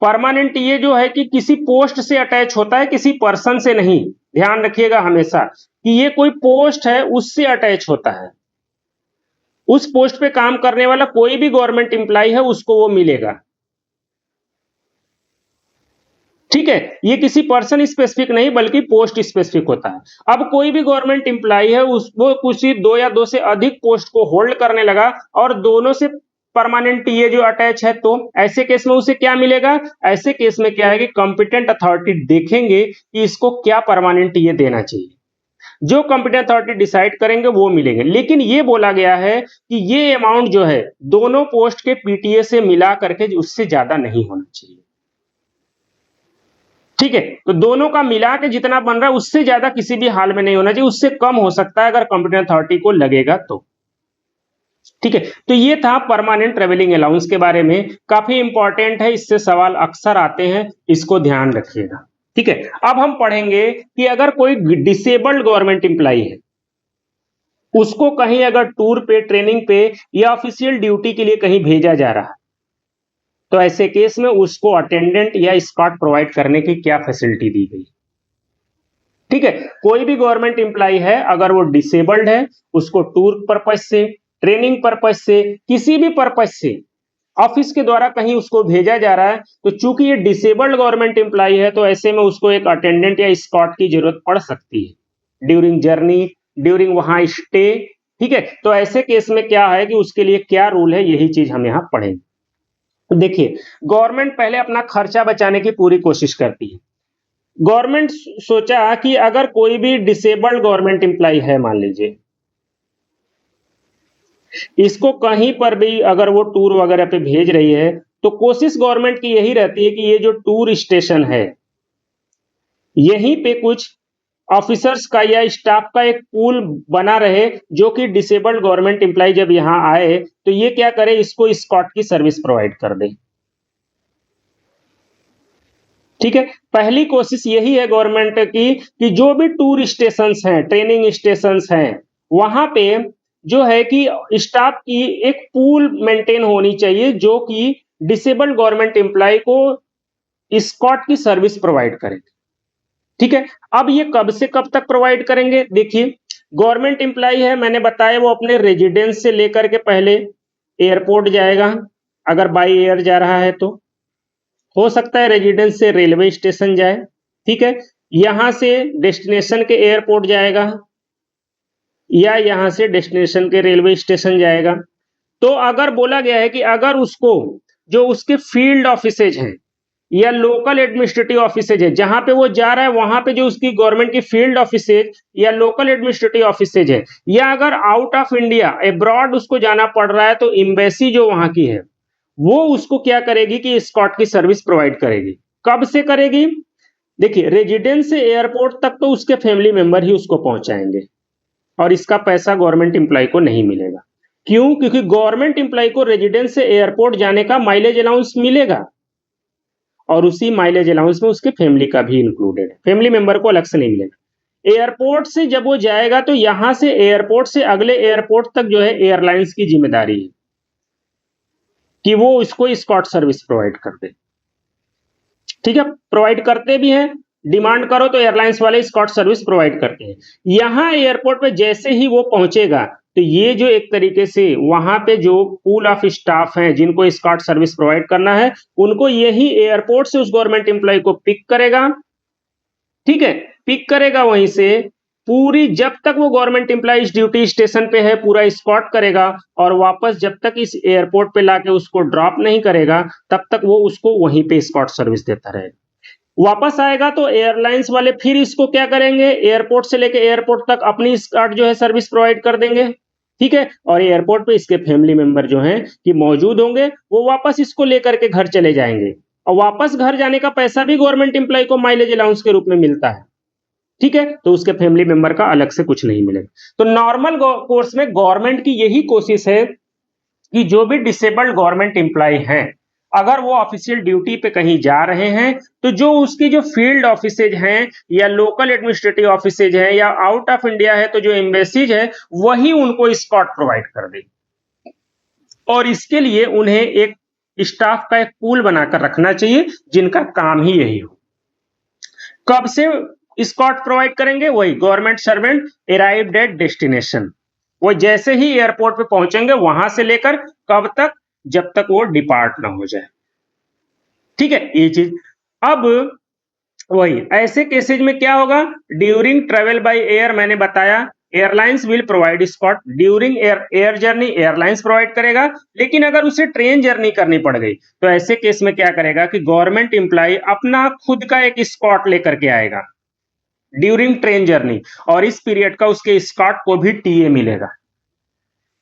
परमानेंट टीए जो है कि किसी पोस्ट से अटैच होता है, किसी पर्सन से नहीं। ध्यान रखिएगा हमेशा कि ये कोई पोस्ट है उससे अटैच होता है, उस पोस्ट पे काम करने वाला कोई भी गवर्नमेंट एम्प्लॉय है उसको वो मिलेगा। ठीक है, ये किसी पर्सन स्पेसिफिक नहीं बल्कि पोस्ट स्पेसिफिक होता है। अब कोई भी गवर्नमेंट एम्प्लॉय है उसको किसी दो या दो से अधिक पोस्ट को होल्ड करने लगा, और दोनों से परमानेंट टीए जो अटैच है, तो ऐसे केस में उसे क्या मिलेगा, ऐसे केस में क्या है कि कॉम्पिटेंट अथॉरिटी देखेंगे कि इसको क्या परमानेंट टीए देना चाहिए, जो कॉम्पिटेंट अथॉरिटी डिसाइड करेंगे वो मिलेंगे। लेकिन ये बोला गया है कि ये अमाउंट जो है दोनों पोस्ट के पीटीए से मिला करके उससे ज्यादा नहीं होना चाहिए। ठीक है, तो दोनों का मिला के जितना बन रहा है उससे ज्यादा किसी भी हाल में नहीं होना चाहिए, उससे कम हो सकता है अगर कॉम्पिटेंट अथॉरिटी को लगेगा तो। ठीक है, तो ये था परमानेंट ट्रेवलिंग अलाउंस के बारे में, काफी इंपॉर्टेंट है, इससे सवाल अक्सर आते हैं, इसको ध्यान रखिएगा। ठीक है, अब हम पढ़ेंगे कि अगर कोई डिसेबल्ड गवर्नमेंट एम्प्लॉय है, उसको कहीं अगर टूर पे, ट्रेनिंग पे या ऑफिशियल ड्यूटी के लिए कहीं भेजा जा रहा है, तो ऐसे केस में उसको अटेंडेंट या स्कॉट प्रोवाइड करने की क्या फैसिलिटी दी गई। ठीक है, कोई भी गवर्नमेंट एम्प्लॉय है अगर वो डिसेबल्ड है, उसको टूर पर्पज से, ट्रेनिंग पर्पज से, किसी भी पर्पज से ऑफिस के द्वारा कहीं उसको भेजा जा रहा है, तो चूंकि ये डिसेबल्ड गवर्नमेंट एम्प्लॉय है तो ऐसे में उसको एक अटेंडेंट या स्कॉट की जरूरत पड़ सकती है ड्यूरिंग जर्नी, ड्यूरिंग वहां स्टे। ठीक है, तो ऐसे केस में क्या है कि उसके लिए क्या रूल है, यही चीज हम यहां पढ़ेंगे। देखिए, गवर्नमेंट पहले अपना खर्चा बचाने की पूरी कोशिश करती है। गवर्नमेंट सोचा कि अगर कोई भी डिसेबल्ड गवर्नमेंट एम्प्लॉय है, मान लीजिए इसको कहीं पर भी अगर वो टूर वगैरह पे भेज रही है तो कोशिश गवर्नमेंट की यही रहती है कि ये जो टूर स्टेशन है यहीं पे कुछ ऑफिसर्स का या स्टाफ का एक पूल बना रहे जो कि डिसेबल्ड गवर्नमेंट एम्प्लॉय जब यहाँ आए तो ये क्या करे, इसको एस्कॉर्ट की सर्विस प्रोवाइड कर दे। ठीक है, पहली कोशिश यही है गवर्नमेंट की कि जो भी टूर स्टेशंस हैं, ट्रेनिंग स्टेशंस हैं, वहां पे जो है कि स्टाफ की एक पूल मेंटेन होनी चाहिए जो कि डिसेबल्ड गवर्नमेंट एम्प्लॉय को एस्कॉर्ट की सर्विस प्रोवाइड करे। ठीक है, अब ये कब से कब तक प्रोवाइड करेंगे? देखिए, गवर्नमेंट एम्प्लॉय है, मैंने बताया वो अपने रेजिडेंस से लेकर के पहले एयरपोर्ट जाएगा, अगर बाई एयर जा रहा है तो हो सकता है रेजिडेंस से रेलवे स्टेशन जाए। ठीक है, यहां से डेस्टिनेशन के एयरपोर्ट जाएगा या यहां से डेस्टिनेशन के रेलवे स्टेशन जाएगा। तो अगर बोला गया है कि अगर उसको जो उसके फील्ड ऑफिसेज हैं या लोकल एडमिनिस्ट्रेटिव ऑफिसेज है जहां पे वो जा रहा है वहां पे जो उसकी गवर्नमेंट की फील्ड ऑफिसेज या लोकल एडमिनिस्ट्रेटिव ऑफिसेज है, या अगर आउट ऑफ इंडिया अब्रॉड उसको जाना पड़ रहा है तो एम्बेसी जो वहां की है वो उसको क्या करेगी कि एस्कॉर्ट की सर्विस प्रोवाइड करेगी। कब से करेगी? देखिए, रेजिडेंस से एयरपोर्ट तक तो उसके फैमिली मेंबर ही उसको पहुंचाएंगे और इसका पैसा गवर्नमेंट एम्प्लॉय को नहीं मिलेगा। क्यों? क्योंकि गवर्नमेंट एम्प्लॉय को रेजिडेंस से एयरपोर्ट जाने का माइलेज अलाउंस मिलेगा और उसी माइलेज अलाउंस में उसके फैमिली का भी इंक्लूडेड है, फैमिली मेंबर को अलग से नहीं मिलेगा। एयरपोर्ट से जब वो जाएगा तो यहां से एयरपोर्ट से अगले एयरपोर्ट तक जो है एयरलाइंस की जिम्मेदारी है कि वो उसको एस्कॉर्ट सर्विस प्रोवाइड कर दे। ठीक है, प्रोवाइड करते भी हैं, डिमांड करो तो एयरलाइंस वाले एस्कॉर्ट सर्विस प्रोवाइड करते हैं। यहां एयरपोर्ट पे जैसे ही वो पहुंचेगा तो ये जो एक तरीके से वहां पे जो पूल ऑफ स्टाफ हैं जिनको एस्कॉर्ट सर्विस प्रोवाइड करना है उनको यही एयरपोर्ट से उस गवर्नमेंट एम्प्लॉय को पिक करेगा। ठीक है, पिक करेगा वहीं से, पूरी जब तक वो गवर्नमेंट एम्प्लॉय इस ड्यूटी स्टेशन पे है पूरा एस्कॉर्ट करेगा और वापस जब तक इस एयरपोर्ट पे लाके उसको ड्रॉप नहीं करेगा तब तक वो उसको वहीं पे एस्कॉर्ट सर्विस देता रहेगा। वापस आएगा तो एयरलाइंस वाले फिर इसको क्या करेंगे, एयरपोर्ट से लेके एयरपोर्ट तक अपनी एस्कॉर्ट जो है सर्विस प्रोवाइड कर देंगे। ठीक है, और एयरपोर्ट पे इसके फैमिली मेंबर जो हैं कि मौजूद होंगे, वो वापस इसको लेकर के घर चले जाएंगे और वापस घर जाने का पैसा भी गवर्नमेंट एम्प्लॉय को माइलेज अलाउंस के रूप में मिलता है। ठीक है, तो उसके फैमिली मेंबर का अलग से कुछ नहीं मिलेगा। तो नॉर्मल कोर्स में गवर्नमेंट की यही कोशिश है कि जो भी डिसेबल्ड गवर्नमेंट एम्प्लॉय हैं अगर वो ऑफिशियल ड्यूटी पे कहीं जा रहे हैं तो जो उसकी जो फील्ड ऑफिसेज हैं या लोकल एडमिनिस्ट्रेटिव ऑफिसेज हैं या आउट ऑफ इंडिया है तो जो एम्बेसीज है वही उनको एस्कॉर्ट प्रोवाइड कर देगी और इसके लिए उन्हें एक स्टाफ का एक पूल बनाकर रखना चाहिए जिनका काम ही यही हो। कब से एस्कॉर्ट प्रोवाइड करेंगे? वही government servant arrived at destination, वो जैसे ही एयरपोर्ट पे पहुंचेंगे वहां से लेकर कब तक? जब तक वो डिपार्ट ना हो जाए। ठीक है, ये चीज। अब वही ऐसे केसेज में क्या होगा, ड्यूरिंग ट्रेवल बाय एयर मैंने बताया airlines will provide escort during air journey, airlines provide करेगा। लेकिन अगर उसे ट्रेन जर्नी करनी पड़ गई तो ऐसे केस में क्या करेगा कि गवर्नमेंट एम्प्लॉय अपना खुद का एक एस्कॉर्ट लेकर के आएगा ड्यूरिंग ट्रेन जर्नी और इस पीरियड का उसके एस्कॉर्ट को भी टीए मिलेगा।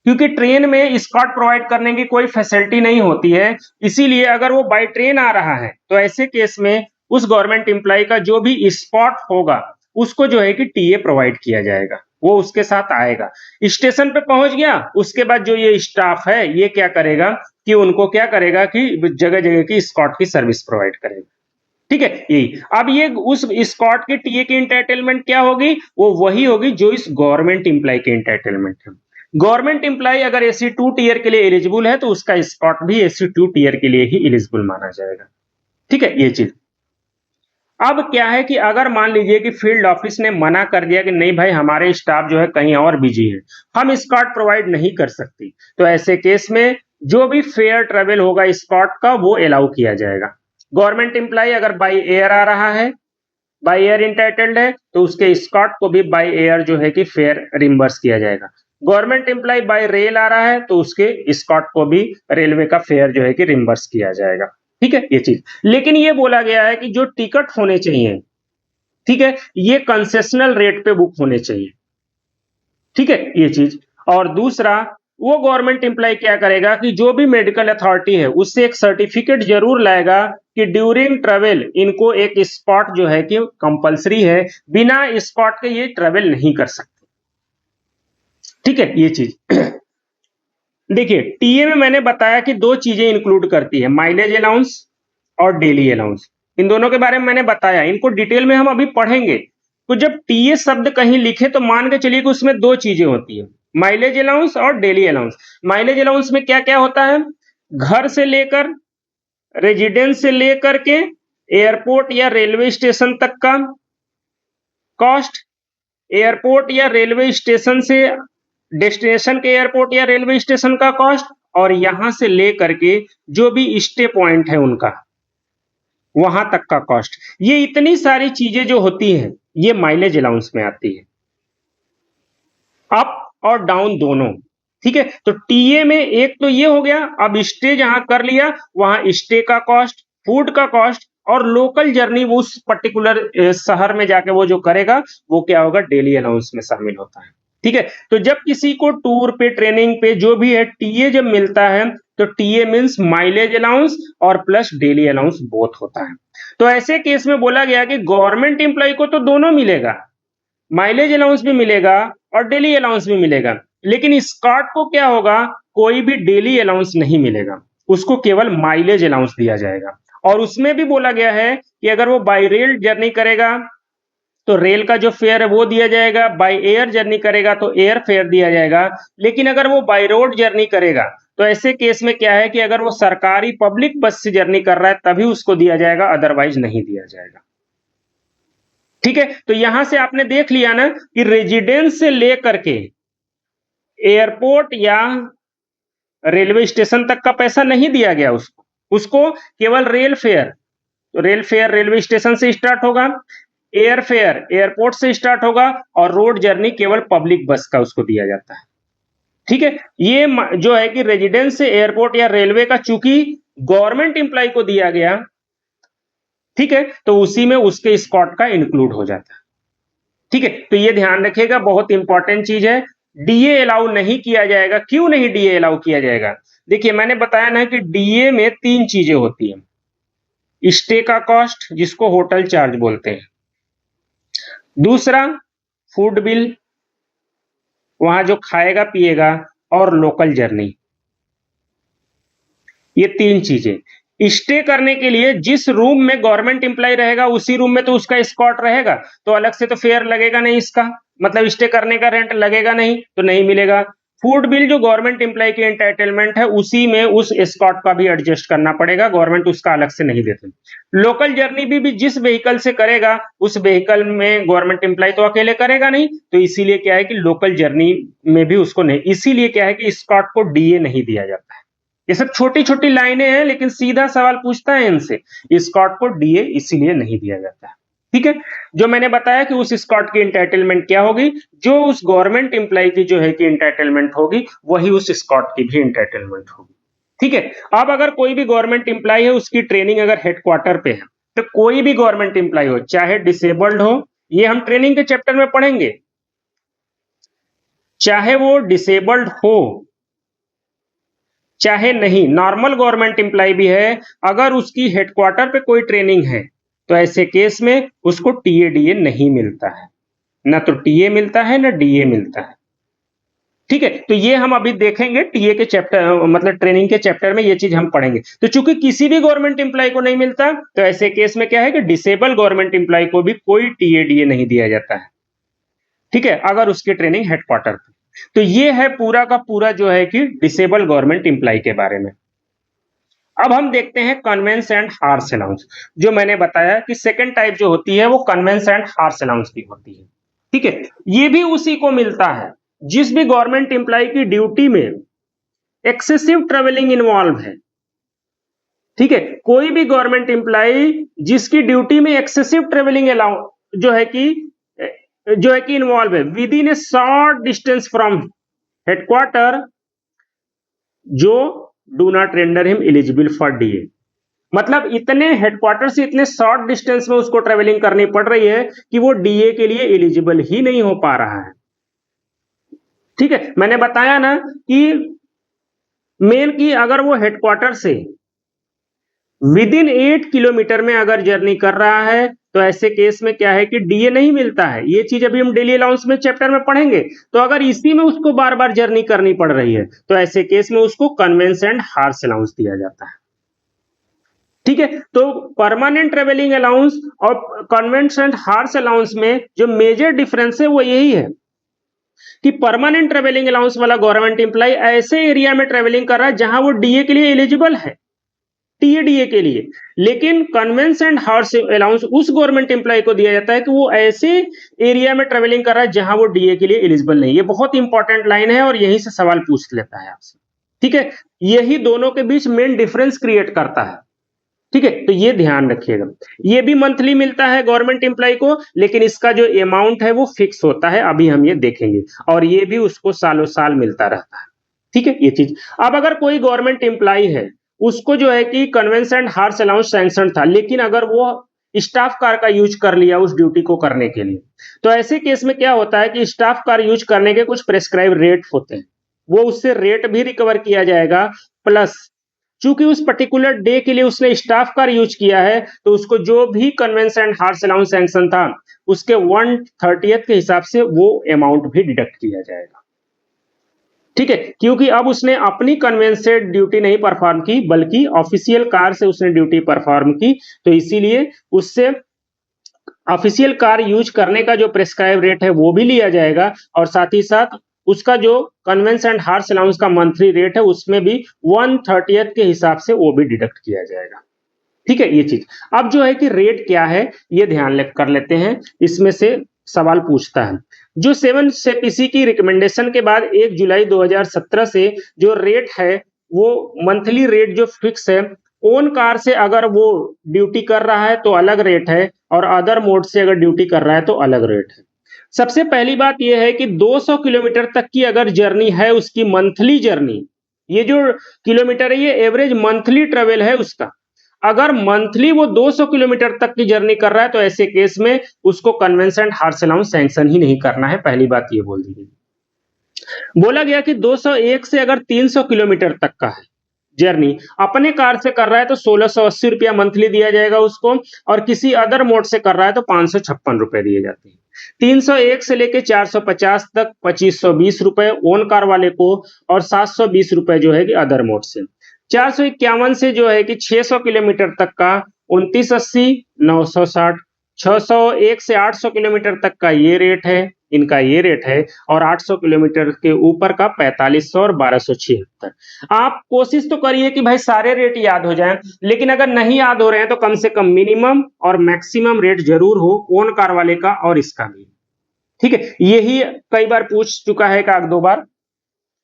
क्योंकि ट्रेन में एस्कॉर्ट प्रोवाइड करने की कोई फैसिलिटी नहीं होती है, इसीलिए अगर वो बाय ट्रेन आ रहा है तो ऐसे केस में उस गवर्नमेंट एम्प्लॉय का जो भी स्पॉट होगा उसको जो है कि टीए प्रोवाइड किया जाएगा, वो उसके साथ आएगा। स्टेशन पे पहुंच गया, उसके बाद जो ये स्टाफ है ये क्या करेगा कि उनको क्या करेगा कि जगह जगह की स्कॉट की सर्विस प्रोवाइड करेगा। ठीक है, यही। अब ये उस स्कॉट के टीए की इंटाइटलमेंट क्या होगी? वो वही होगी जो इस गवर्नमेंट एम्प्लॉय की इंटाइटलमेंट है। गवर्नमेंट एम्प्लॉय अगर एसी 2 टीयर के लिए एलिजिबल है तो उसका स्कॉट भी एसी 2 टीयर के लिए ही एलिजिबल माना जाएगा। ठीक है, ये चीज। अब क्या है कि अगर मान लीजिए कि फील्ड ऑफिस ने मना कर दिया कि नहीं भाई हमारे स्टाफ जो है कहीं और बिजी है, हम स्कॉट प्रोवाइड नहीं कर सकती, तो ऐसे केस में जो भी फेयर ट्रेवल होगा स्कॉट का वो अलाउ किया जाएगा। गवर्नमेंट एम्प्लॉय अगर बाई एयर आ रहा है, बाई एयर इंटाइटल्ड है तो उसके स्कॉट को भी बाई एयर जो है कि फेयर रिम्बर्स किया जाएगा। गवर्नमेंट एम्प्लॉय बाय रेल आ रहा है तो उसके स्कॉट को भी रेलवे का फेयर जो है कि रिम्बर्स किया जाएगा। ठीक है, ये चीज। लेकिन ये बोला गया है कि जो टिकट होने चाहिए, ठीक है, ये कंसेशनल रेट पे बुक होने चाहिए। ठीक है, ये चीज। और दूसरा वो गवर्नमेंट एम्प्लॉय क्या करेगा कि जो भी मेडिकल अथॉरिटी है उससे एक सर्टिफिकेट जरूर लाएगा कि ड्यूरिंग ट्रेवल इनको एक स्पॉट जो है कि कंपलसरी है, बिना स्पॉट के ये ट्रेवल नहीं कर सकते। ठीक है, ये चीज देखिए टीए में मैंने बताया कि दो चीजें इंक्लूड करती है, माइलेज अलाउंस और डेली अलाउंस। इन दोनों के बारे में मैंने बताया, इनको डिटेल में हम अभी पढ़ेंगे। तो जब टीए शब्द कहीं लिखे तो मान के चलिए कि उसमें दो चीजें होती है, माइलेज अलाउंस और डेली अलाउंस। माइलेज अलाउंस में क्या क्या होता है, घर से लेकर, रेजिडेंस से लेकर के एयरपोर्ट या रेलवे स्टेशन तक का कॉस्ट, एयरपोर्ट या रेलवे स्टेशन से डेस्टिनेशन के एयरपोर्ट या रेलवे स्टेशन का कॉस्ट, और यहां से लेकर के जो भी स्टे पॉइंट है उनका वहां तक का कॉस्ट। ये इतनी सारी चीजें जो होती हैं ये माइलेज अलाउंस में आती है, अप और डाउन दोनों। ठीक है, तो टीए में एक तो ये हो गया, अब स्टे जहां कर लिया वहां स्टे का कॉस्ट, फूड का कॉस्ट, और लोकल जर्नी वो उस पर्टिकुलर शहर में जाके वो जो करेगा वो क्या होगा, डेली अलाउंस में शामिल होता है। ठीक है, तो जब किसी को टूर पे, ट्रेनिंग पे जो भी है टीए जब मिलता है तो टीए मींस माइलेज अलाउंस और प्लस डेली अलाउंस बोथ होता है। तो ऐसे केस में बोला गया कि गवर्नमेंट एम्प्लॉय को तो दोनों मिलेगा, माइलेज अलाउंस भी मिलेगा और डेली अलाउंस भी मिलेगा, लेकिन स्कॉट को क्या होगा, कोई भी डेली अलाउंस नहीं मिलेगा, उसको केवल माइलेज अलाउंस दिया जाएगा। और उसमें भी बोला गया है कि अगर वो बाई रेल जर्नी करेगा तो रेल का जो फेयर है वो दिया जाएगा, बाय एयर जर्नी करेगा तो एयर फेयर दिया जाएगा। लेकिन अगर वो बाय रोड जर्नी करेगा तो ऐसे केस में क्या है कि अगर वो सरकारी पब्लिक बस से जर्नी कर रहा है तभी उसको दिया जाएगा, अदरवाइज नहीं दिया जाएगा। ठीक है, तो यहां से आपने देख लिया ना कि रेजिडेंस से लेकर के एयरपोर्ट या रेलवे स्टेशन तक का पैसा नहीं दिया गया उसको, उसको केवल रेल फेयर। तो रेल फेयर रेलवे स्टेशन से स्टार्ट होगा, एयर फेयर एयरपोर्ट से स्टार्ट होगा, और रोड जर्नी केवल पब्लिक बस का उसको दिया जाता है। ठीक है, ये जो है कि रेजिडेंस से एयरपोर्ट या रेलवे का चूंकि गवर्नमेंट एम्प्लॉय को दिया गया, ठीक है, तो उसी में उसके स्कॉट का इंक्लूड हो जाता है। ठीक है, तो ये ध्यान रखिएगा, बहुत इंपॉर्टेंट चीज है। डीए अलाउ नहीं किया जाएगा। क्यों नहीं डीए अलाउ किया जाएगा? देखिए मैंने बताया ना कि डीए में तीन चीजें होती हैं, स्टे का कॉस्ट जिसको होटल चार्ज बोलते हैं, दूसरा फूड बिल, वहां जो खाएगा पिएगा, और लोकल जर्नी। ये तीन चीजें। स्टे करने के लिए जिस रूम में गवर्नमेंट एम्प्लॉय रहेगा उसी रूम में तो उसका स्कॉट रहेगा, तो अलग से तो फेयर लगेगा नहीं इसका, मतलब स्टे करने का रेंट लगेगा नहीं तो नहीं मिलेगा। फूड बिल जो गवर्नमेंट एम्प्लॉय की एंटाइटलमेंट है उसी में उस स्कॉट का भी एडजस्ट करना पड़ेगा, गवर्नमेंट उसका अलग से नहीं देते। लोकल जर्नी भी जिस व्हीकल से करेगा उस व्हीकल में गवर्नमेंट एम्प्लॉय तो अकेले करेगा नहीं, तो इसीलिए क्या है कि लोकल जर्नी में भी उसको नहीं, इसीलिए क्या है कि स्कॉट को डीए नहीं दिया जाता है। ये सब छोटी छोटी लाइनें हैं लेकिन सीधा सवाल पूछता है इनसे, स्कॉट को डीए इसीलिए नहीं दिया जाता है। ठीक है, जो मैंने बताया कि उस स्कॉट की एंटाइटलमेंट क्या होगी, जो उस गवर्नमेंट एम्प्लॉय की जो है कि एंटाइटलमेंट होगी वही उस स्कॉट की भी एंटाइटलमेंट होगी। ठीक है, अब अगर कोई भी गवर्नमेंट एम्प्लॉय है उसकी ट्रेनिंग अगर हेडक्वार्टर पे है, तो कोई भी गवर्नमेंट एम्प्लॉय हो चाहे डिसेबल्ड हो, ये हम ट्रेनिंग के चैप्टर में पढ़ेंगे, चाहे वो डिसेबल्ड हो चाहे नहीं, नॉर्मल गवर्नमेंट एम्प्लॉय भी है, अगर उसकी हेडक्वार्टर पे कोई ट्रेनिंग है तो ऐसे केस में उसको टीए डीए नहीं मिलता है, ना तो टीए मिलता है ना डीए मिलता है। ठीक है, तो ये हम अभी देखेंगे टीए के चैप्टर, मतलब ट्रेनिंग के चैप्टर में ये चीज हम पढ़ेंगे। तो चूंकि किसी भी गवर्नमेंट एम्प्लॉय को नहीं मिलता तो ऐसे केस में क्या है कि डिसेबल गवर्नमेंट एम्प्लॉय को भी कोई टीए डीए नहीं दिया जाता है। ठीक है, अगर उसकी ट्रेनिंग हेडक्वार्टर पे। तो ये है पूरा का पूरा जो है कि डिसेबल गवर्नमेंट एम्प्लॉय के बारे में। अब हम देखते हैं कन्वेंस एंड हार्स अलाउंस। जो मैंने बताया कि सेकंड टाइप जो होती है वो कन्वेंस एंड हार्स अलाउंस की होती है। ठीक है, ये भी उसी को मिलता है जिस भी गवर्नमेंट एम्प्लॉय की ड्यूटी में एक्सेसिव ट्रेवलिंग इन्वॉल्व है। ठीक है, कोई भी गवर्नमेंट एम्प्लॉय जिसकी ड्यूटी में एक्सेसिव ट्रेवलिंग अलाउ जो है कि इन्वॉल्व है within a short distance from headquarter, जो do not render him eligible for DA. मतलब इतने हेडक्वार्टर से इतने शॉर्ट डिस्टेंस में उसको ट्रेवलिंग करनी पड़ रही है कि वो डीए के लिए एलिजिबल ही नहीं हो पा रहा है। ठीक है, मैंने बताया ना कि मेन की अगर वो हेडक्वार्टर से विद इन 8 किलोमीटर में अगर जर्नी कर रहा है, तो ऐसे केस में क्या है कि डीए नहीं मिलता है। ये चीज़ अभी हम डेली अलाउंस में चैप्टर में पढ़ेंगे। तो अगर इसी में उसको बार-बार जर्नी करनी पड़ रही है, तो ऐसे केस में उसको कन्वेंस एंड हार्स अलाउंस दिया जाता है। ठीक है, तो परमानेंट ट्रेवलिंग अलाउंस और कन्वेंस एंड हार्स अलाउंस में जो मेजर डिफरेंस है वो यही है कि परमानेंट ट्रेवलिंग अलाउंस वाला गवर्नमेंट एम्प्लॉय ऐसे एरिया में ट्रेवलिंग कर रहा है जहां वो डीए के लिए एलिजिबल है, टीएडीए के लिए। लेकिन कन्वेंस एंड हार्स अलाउंस उस गवर्नमेंट एम्प्लॉय को दिया जाता है कि वो ऐसे एरिया में ट्रेवलिंग कर रहा है जहां वो डीए के लिए एलिजिबल नहीं। ये बहुत इंपॉर्टेंट लाइन है और यहीं से सवाल पूछ लेता है आपसे। ठीक है, यही दोनों के बीच मेन डिफरेंस क्रिएट करता है। ठीक है, तो ये ध्यान रखिएगा। ये भी मंथली मिलता है गवर्नमेंट एम्प्लॉय को, लेकिन इसका जो अमाउंट है वो फिक्स होता है, अभी हम ये देखेंगे। और ये भी उसको सालों साल मिलता रहता है। ठीक है, ये चीज। अब अगर कोई गवर्नमेंट एम्प्लॉय है, उसको जो है कि conveyance and horse allowance sanction था, लेकिन अगर वो स्टाफ कार का यूज कर लिया उस ड्यूटी को करने के लिए, तो ऐसे केस में क्या होता है कि स्टाफ कार यूज करने के कुछ प्रेस्क्राइब रेट होते हैं, वो उससे रेट भी रिकवर किया जाएगा। प्लस चूंकि उस पर्टिकुलर डे के लिए उसने स्टाफ कार यूज किया है, तो उसको जो भी conveyance and horse allowance sanction था उसके 1/30 के हिसाब से वो अमाउंट भी डिडक्ट किया जाएगा। ठीक है, क्योंकि अब उसने अपनी कन्वेंस से ड्यूटी नहीं परफॉर्म की, बल्कि ऑफिशियल कार से उसने ड्यूटी परफॉर्म की, तो इसीलिए उससे ऑफिशियल कार यूज करने का जो प्रेस्क्राइब रेट है वो भी लिया जाएगा, और साथ ही साथ उसका जो कन्वेंस एंड हार्स अलाउंस का मंथली रेट है उसमें भी 1/30 के हिसाब से वो भी डिडक्ट किया जाएगा। ठीक है, ये चीज। अब जो है कि रेट क्या है ये ध्यान कर लेते हैं, इसमें से सवाल पूछता है। जो 7 सेपीसी की रिकमेंडेशन के बाद 1 जुलाई 2017 से जो रेट है वो मंथली रेट जो फिक्स है, ओन कार से अगर वो ड्यूटी कर रहा है तो अलग रेट है, और अदर मोड से अगर ड्यूटी कर रहा है तो अलग रेट है। सबसे पहली बात यह है कि 200 किलोमीटर तक की अगर जर्नी है उसकी मंथली जर्नी, ये जो किलोमीटर है ये एवरेज मंथली ट्रेवल है उसका। अगर मंथली वो 200 किलोमीटर तक की जर्नी कर रहा है तो ऐसे केस में उसको conveyance and horse allowance sanction ही नहीं करना है, पहली बात ये बोल दी गई। बोला गया कि 201 से अगर 300 किलोमीटर तक का है जर्नी, अपने कार से कर रहा है तो 1680 रुपया मंथली दिया जाएगा उसको, और किसी अदर मोड से कर रहा है तो 556 रुपए दिए जाते हैं। 301 से लेके 450 तक 2520 रुपए ओन कार वाले को, और 720 रुपए जो है कि अदर मोड से। 451 से जो है कि 600 किलोमीटर तक का 2980, 960। 601 से 800 किलोमीटर तक का ये रेट है, इनका ये रेट है, और 800 किलोमीटर के ऊपर का 4500 और 1276। आप कोशिश तो करिए कि भाई सारे रेट याद हो जाएं, लेकिन अगर नहीं याद हो रहे हैं तो कम से कम मिनिमम और मैक्सिमम रेट जरूर हो ओन कार वाले का और इसका भी। ठीक है, यही कई बार पूछ चुका है, एक दो बार,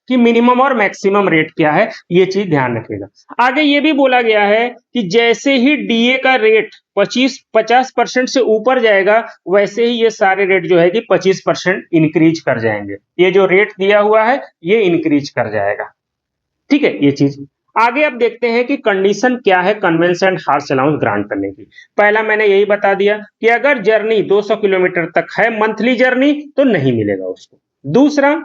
कि मिनिमम और मैक्सिमम रेट क्या है, ये चीज ध्यान रखिएगा। आगे ये भी बोला गया है कि जैसे ही डीए का रेट 50% से ऊपर जाएगा, वैसे ही ये सारे रेट जो है कि 25% इंक्रीज कर जाएंगे। ये जो रेट दिया हुआ है ये इंक्रीज कर जाएगा। ठीक है, ये चीज। आगे अब देखते हैं कि कंडीशन क्या है conveyance and horse allowance grant करने की। पहला मैंने यही बता दिया कि अगर जर्नी 200 किलोमीटर तक है मंथली जर्नी तो नहीं मिलेगा उसको। दूसरा,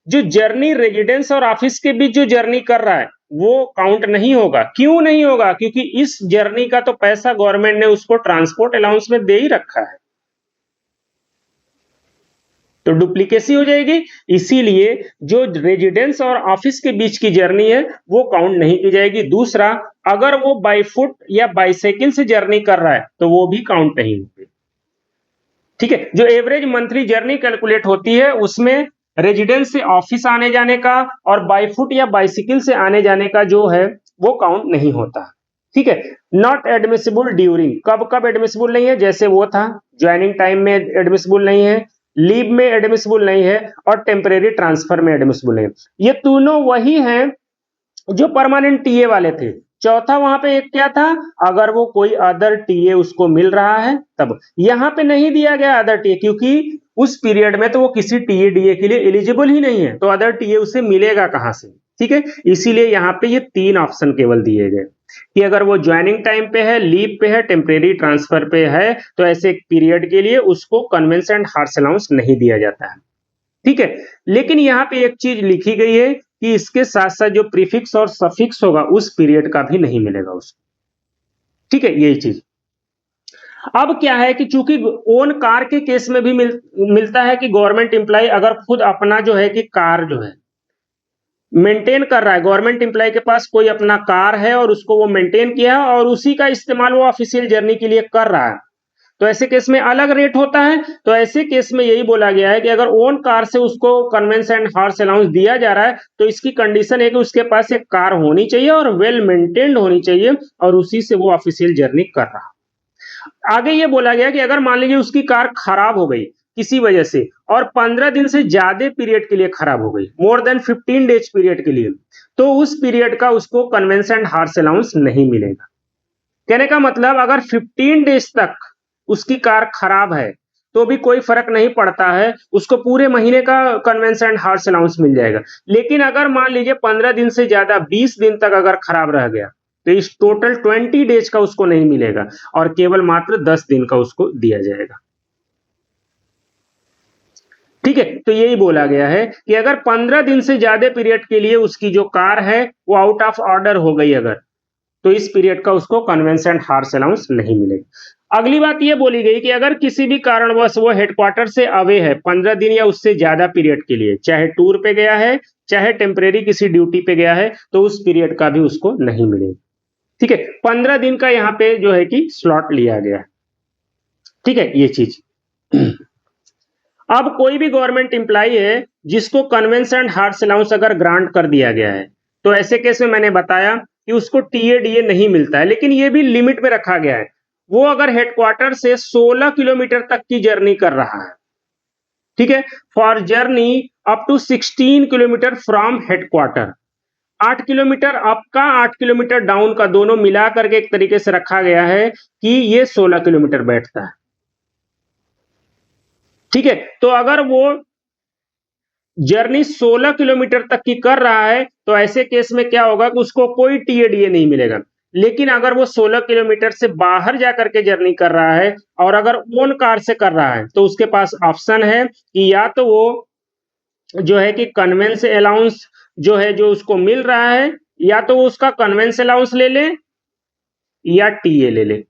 जो जर्नी रेजिडेंस और ऑफिस के बीच जो जर्नी कर रहा है वो काउंट नहीं होगा। क्यों नहीं होगा? क्योंकि इस जर्नी का तो पैसा गवर्नमेंट ने उसको ट्रांसपोर्ट अलाउंस में दे ही रखा है, तो डुप्लीकेसी हो जाएगी। इसीलिए जो रेजिडेंस और ऑफिस के बीच की जर्नी है वो काउंट नहीं की जाएगी। दूसरा, अगर वो बाई फुट या बाईसाइकिल से जर्नी कर रहा है तो वो भी काउंट नहीं होगी। ठीक है, जो एवरेज मंथली जर्नी कैलकुलेट होती है उसमें रेजिडेंस से ऑफिस आने जाने का और बाई फुट या बाइसिकल से आने जाने का जो है वो काउंट नहीं होता। ठीक है, नॉट एडमिसिबल ड्यूरिंग, कब कब एडमिसिबल नहीं है? जैसे वो था, ज्वाइनिंग टाइम में एडमिसिबल नहीं है, लीव में एडमिसिबल नहीं है, और टेम्परेरी ट्रांसफर में एडमिसिबल नहीं है। ये तीनों वही हैं जो परमानेंट टीए वाले थे। चौथा वहां पे एक क्या था, अगर वो कोई अदर टीए उसको मिल रहा है तब। यहां पे नहीं दिया गया अदर टीए, क्योंकि उस पीरियड में तो वो किसी टीए डीए के लिए एलिजिबल ही नहीं है, तो अदर टीए उसे मिलेगा कहां से? ठीक है, इसीलिए यहाँ पे ये 3 ऑप्शन केवल दिए गए कि अगर वो ज्वाइनिंग टाइम पे है, लीव पे है, टेम्परेरी ट्रांसफर पे है, तो ऐसे पीरियड के लिए उसको कन्वेंस एंड हार्स अलाउंस नहीं दिया जाता है। ठीक है। लेकिन यहाँ पे एक चीज लिखी गई है कि इसके साथ साथ जो प्रीफिक्स और सफिक्स होगा उस पीरियड का भी नहीं मिलेगा उसको। ठीक है, यही चीज। अब क्या है कि चूंकि ओन कार के केस में भी मिलता है कि गवर्नमेंट एम्प्लॉय अगर खुद अपना जो है कि कार जो है मेंटेन कर रहा है, गवर्नमेंट एम्प्लॉय के पास कोई अपना कार है और उसको वो मेंटेन किया है और उसी का इस्तेमाल वो ऑफिशियल जर्नी के लिए कर रहा है, तो ऐसे केस में अलग रेट होता है। तो ऐसे केस में यही बोला गया है कि अगर ओन कार से उसको कन्वेंस एंड हॉर्स अलाउंस दिया जा रहा है तो इसकी कंडीशन है कि उसके पास एक कार होनी चाहिए और वेल मेंटेन्ड होनी चाहिए और उसी से वो ऑफिशियल जर्नी कर रहा है। आगे ये बोला गया कि अगर मान लीजिए उसकी कार खराब हो गई किसी वजह से और 15 दिन से ज्यादा पीरियड के लिए खराब हो गई, मोर देन 15 डेज पीरियड के लिए, तो उस पीरियड का उसको कन्वेंस एंड हॉर्स अलाउंस नहीं मिलेगा। कहने का मतलब अगर 15 डेज तक उसकी कार खराब है तो भी कोई फर्क नहीं पड़ता है, उसको पूरे महीने का कन्वेंस एंड हॉर्स अलाउंस मिल जाएगा। लेकिन अगर मान लीजिए 15 दिन से ज्यादा 20 दिन तक अगर खराब रह गया तो इस टोटल 20 डेज का उसको नहीं मिलेगा और केवल मात्र 10 दिन का उसको दिया जाएगा। ठीक है, तो यही बोला गया है कि अगर 15 दिन से ज्यादा पीरियड के लिए उसकी जो कार है वो आउट ऑफ ऑर्डर हो गई अगर, तो इस पीरियड का उसको कन्वेंस एंड हॉर्स अलाउंस नहीं मिलेगा। अगली बात ये बोली गई कि अगर किसी भी कारणवश वो हेडक्वार्टर से अवे है 15 दिन या उससे ज्यादा पीरियड के लिए, चाहे टूर पे गया है चाहे टेम्परेरी किसी ड्यूटी पे गया है, तो उस पीरियड का भी उसको नहीं मिलेगा। ठीक है, 15 दिन का यहाँ पे जो है कि स्लॉट लिया गया है। ठीक है, ये चीज। अब कोई भी गवर्नमेंट एम्प्लॉय है जिसको कन्वेंस एंड हॉर्स अलाउंस अगर ग्रांट कर दिया गया है तो ऐसे केस में मैंने बताया कि उसको टीएडीए नहीं मिलता है, लेकिन ये भी लिमिट में रखा गया है। वो अगर हेडक्वार्टर से 16 किलोमीटर तक की जर्नी कर रहा है, ठीक है, for journey up to 16 kilometre from headquarter, 8 kilometre up का 8 किलोमीटर डाउन का दोनों मिला करके एक तरीके से रखा गया है कि ये 16 किलोमीटर बैठता है। ठीक है, तो अगर वो जर्नी 16 किलोमीटर तक की कर रहा है तो ऐसे केस में क्या होगा कि उसको कोई टीएडीए नहीं मिलेगा। लेकिन अगर वो 16 किलोमीटर से बाहर जाकर के जर्नी कर रहा है और अगर ओन कार से कर रहा है तो उसके पास ऑप्शन है कि या तो वो जो है कि कन्वेंस अलाउंस जो है जो उसको मिल रहा है, या तो वो उसका कन्वेंस अलाउंस ले ले या टीए ले ले।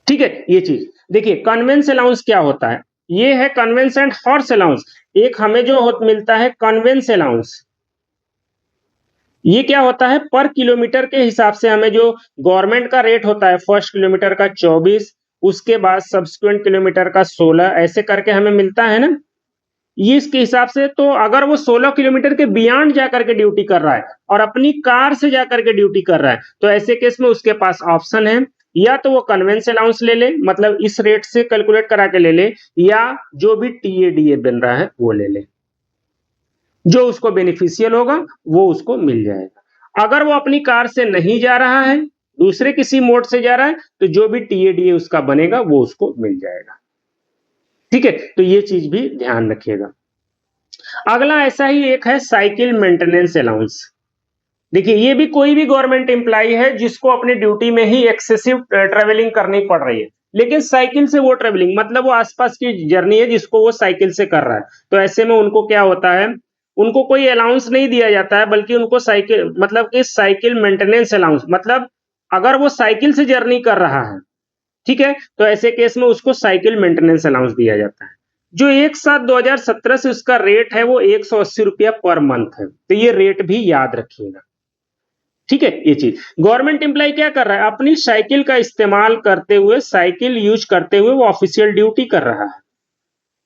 ठीक है, ये चीज देखिए, कन्वेंस अलाउंस क्या होता है, ये है कन्वेंस एंड हॉर्स अलाउंस। एक हमें जो मिलता है कन्वेंस अलाउंस, ये क्या होता है पर किलोमीटर के हिसाब से हमें जो गवर्नमेंट का रेट होता है, फर्स्ट किलोमीटर का 24, उसके बाद सब्सिक्वेंट किलोमीटर का 16, ऐसे करके हमें मिलता है ना, ये इसके हिसाब से। तो अगर वो 16 किलोमीटर के बियॉन्ड जाकर के ड्यूटी कर रहा है और अपनी कार से जाकर के ड्यूटी कर रहा है तो ऐसे केस में उसके पास ऑप्शन है, या तो वो कन्वेंस अलाउंस ले ले, मतलब इस रेट से कैलकुलेट करा के ले ले, या जो भी टीएडीए बन रहा है वो ले ले, जो उसको बेनिफिशियल होगा वो उसको मिल जाएगा। अगर वो अपनी कार से नहीं जा रहा है, दूसरे किसी मोड से जा रहा है, तो जो भी टीएडीए उसका बनेगा वो उसको मिल जाएगा। ठीक है, तो ये चीज भी ध्यान रखिएगा। अगला ऐसा ही एक है साइकिल मेंटेनेंस अलाउंस। देखिए, ये भी कोई भी गवर्नमेंट एम्प्लॉय है जिसको अपनी ड्यूटी में ही एक्सेसिव ट्रेवलिंग करनी पड़ रही है, लेकिन साइकिल से वो ट्रेवलिंग मतलब वो आसपास की जर्नी है जिसको वो साइकिल से कर रहा है, तो ऐसे में उनको क्या होता है, उनको कोई अलाउंस नहीं दिया जाता है, बल्कि उनको साइकिल मतलब कि साइकिल मेंटेनेंस अलाउंस, मतलब अगर वो साइकिल से जर्नी कर रहा है, ठीक है, तो ऐसे केस में उसको साइकिल मेंटेनेंस अलाउंस दिया जाता है, जो 1/7/2017 से उसका रेट है वो 180 रुपया पर मंथ है। तो ये रेट भी याद रखिएगा। ठीक है, ये चीज गवर्नमेंट एम्प्लॉय क्या कर रहा है, अपनी साइकिल का इस्तेमाल करते हुए, साइकिल यूज करते हुए वो ऑफिशियल ड्यूटी कर रहा है,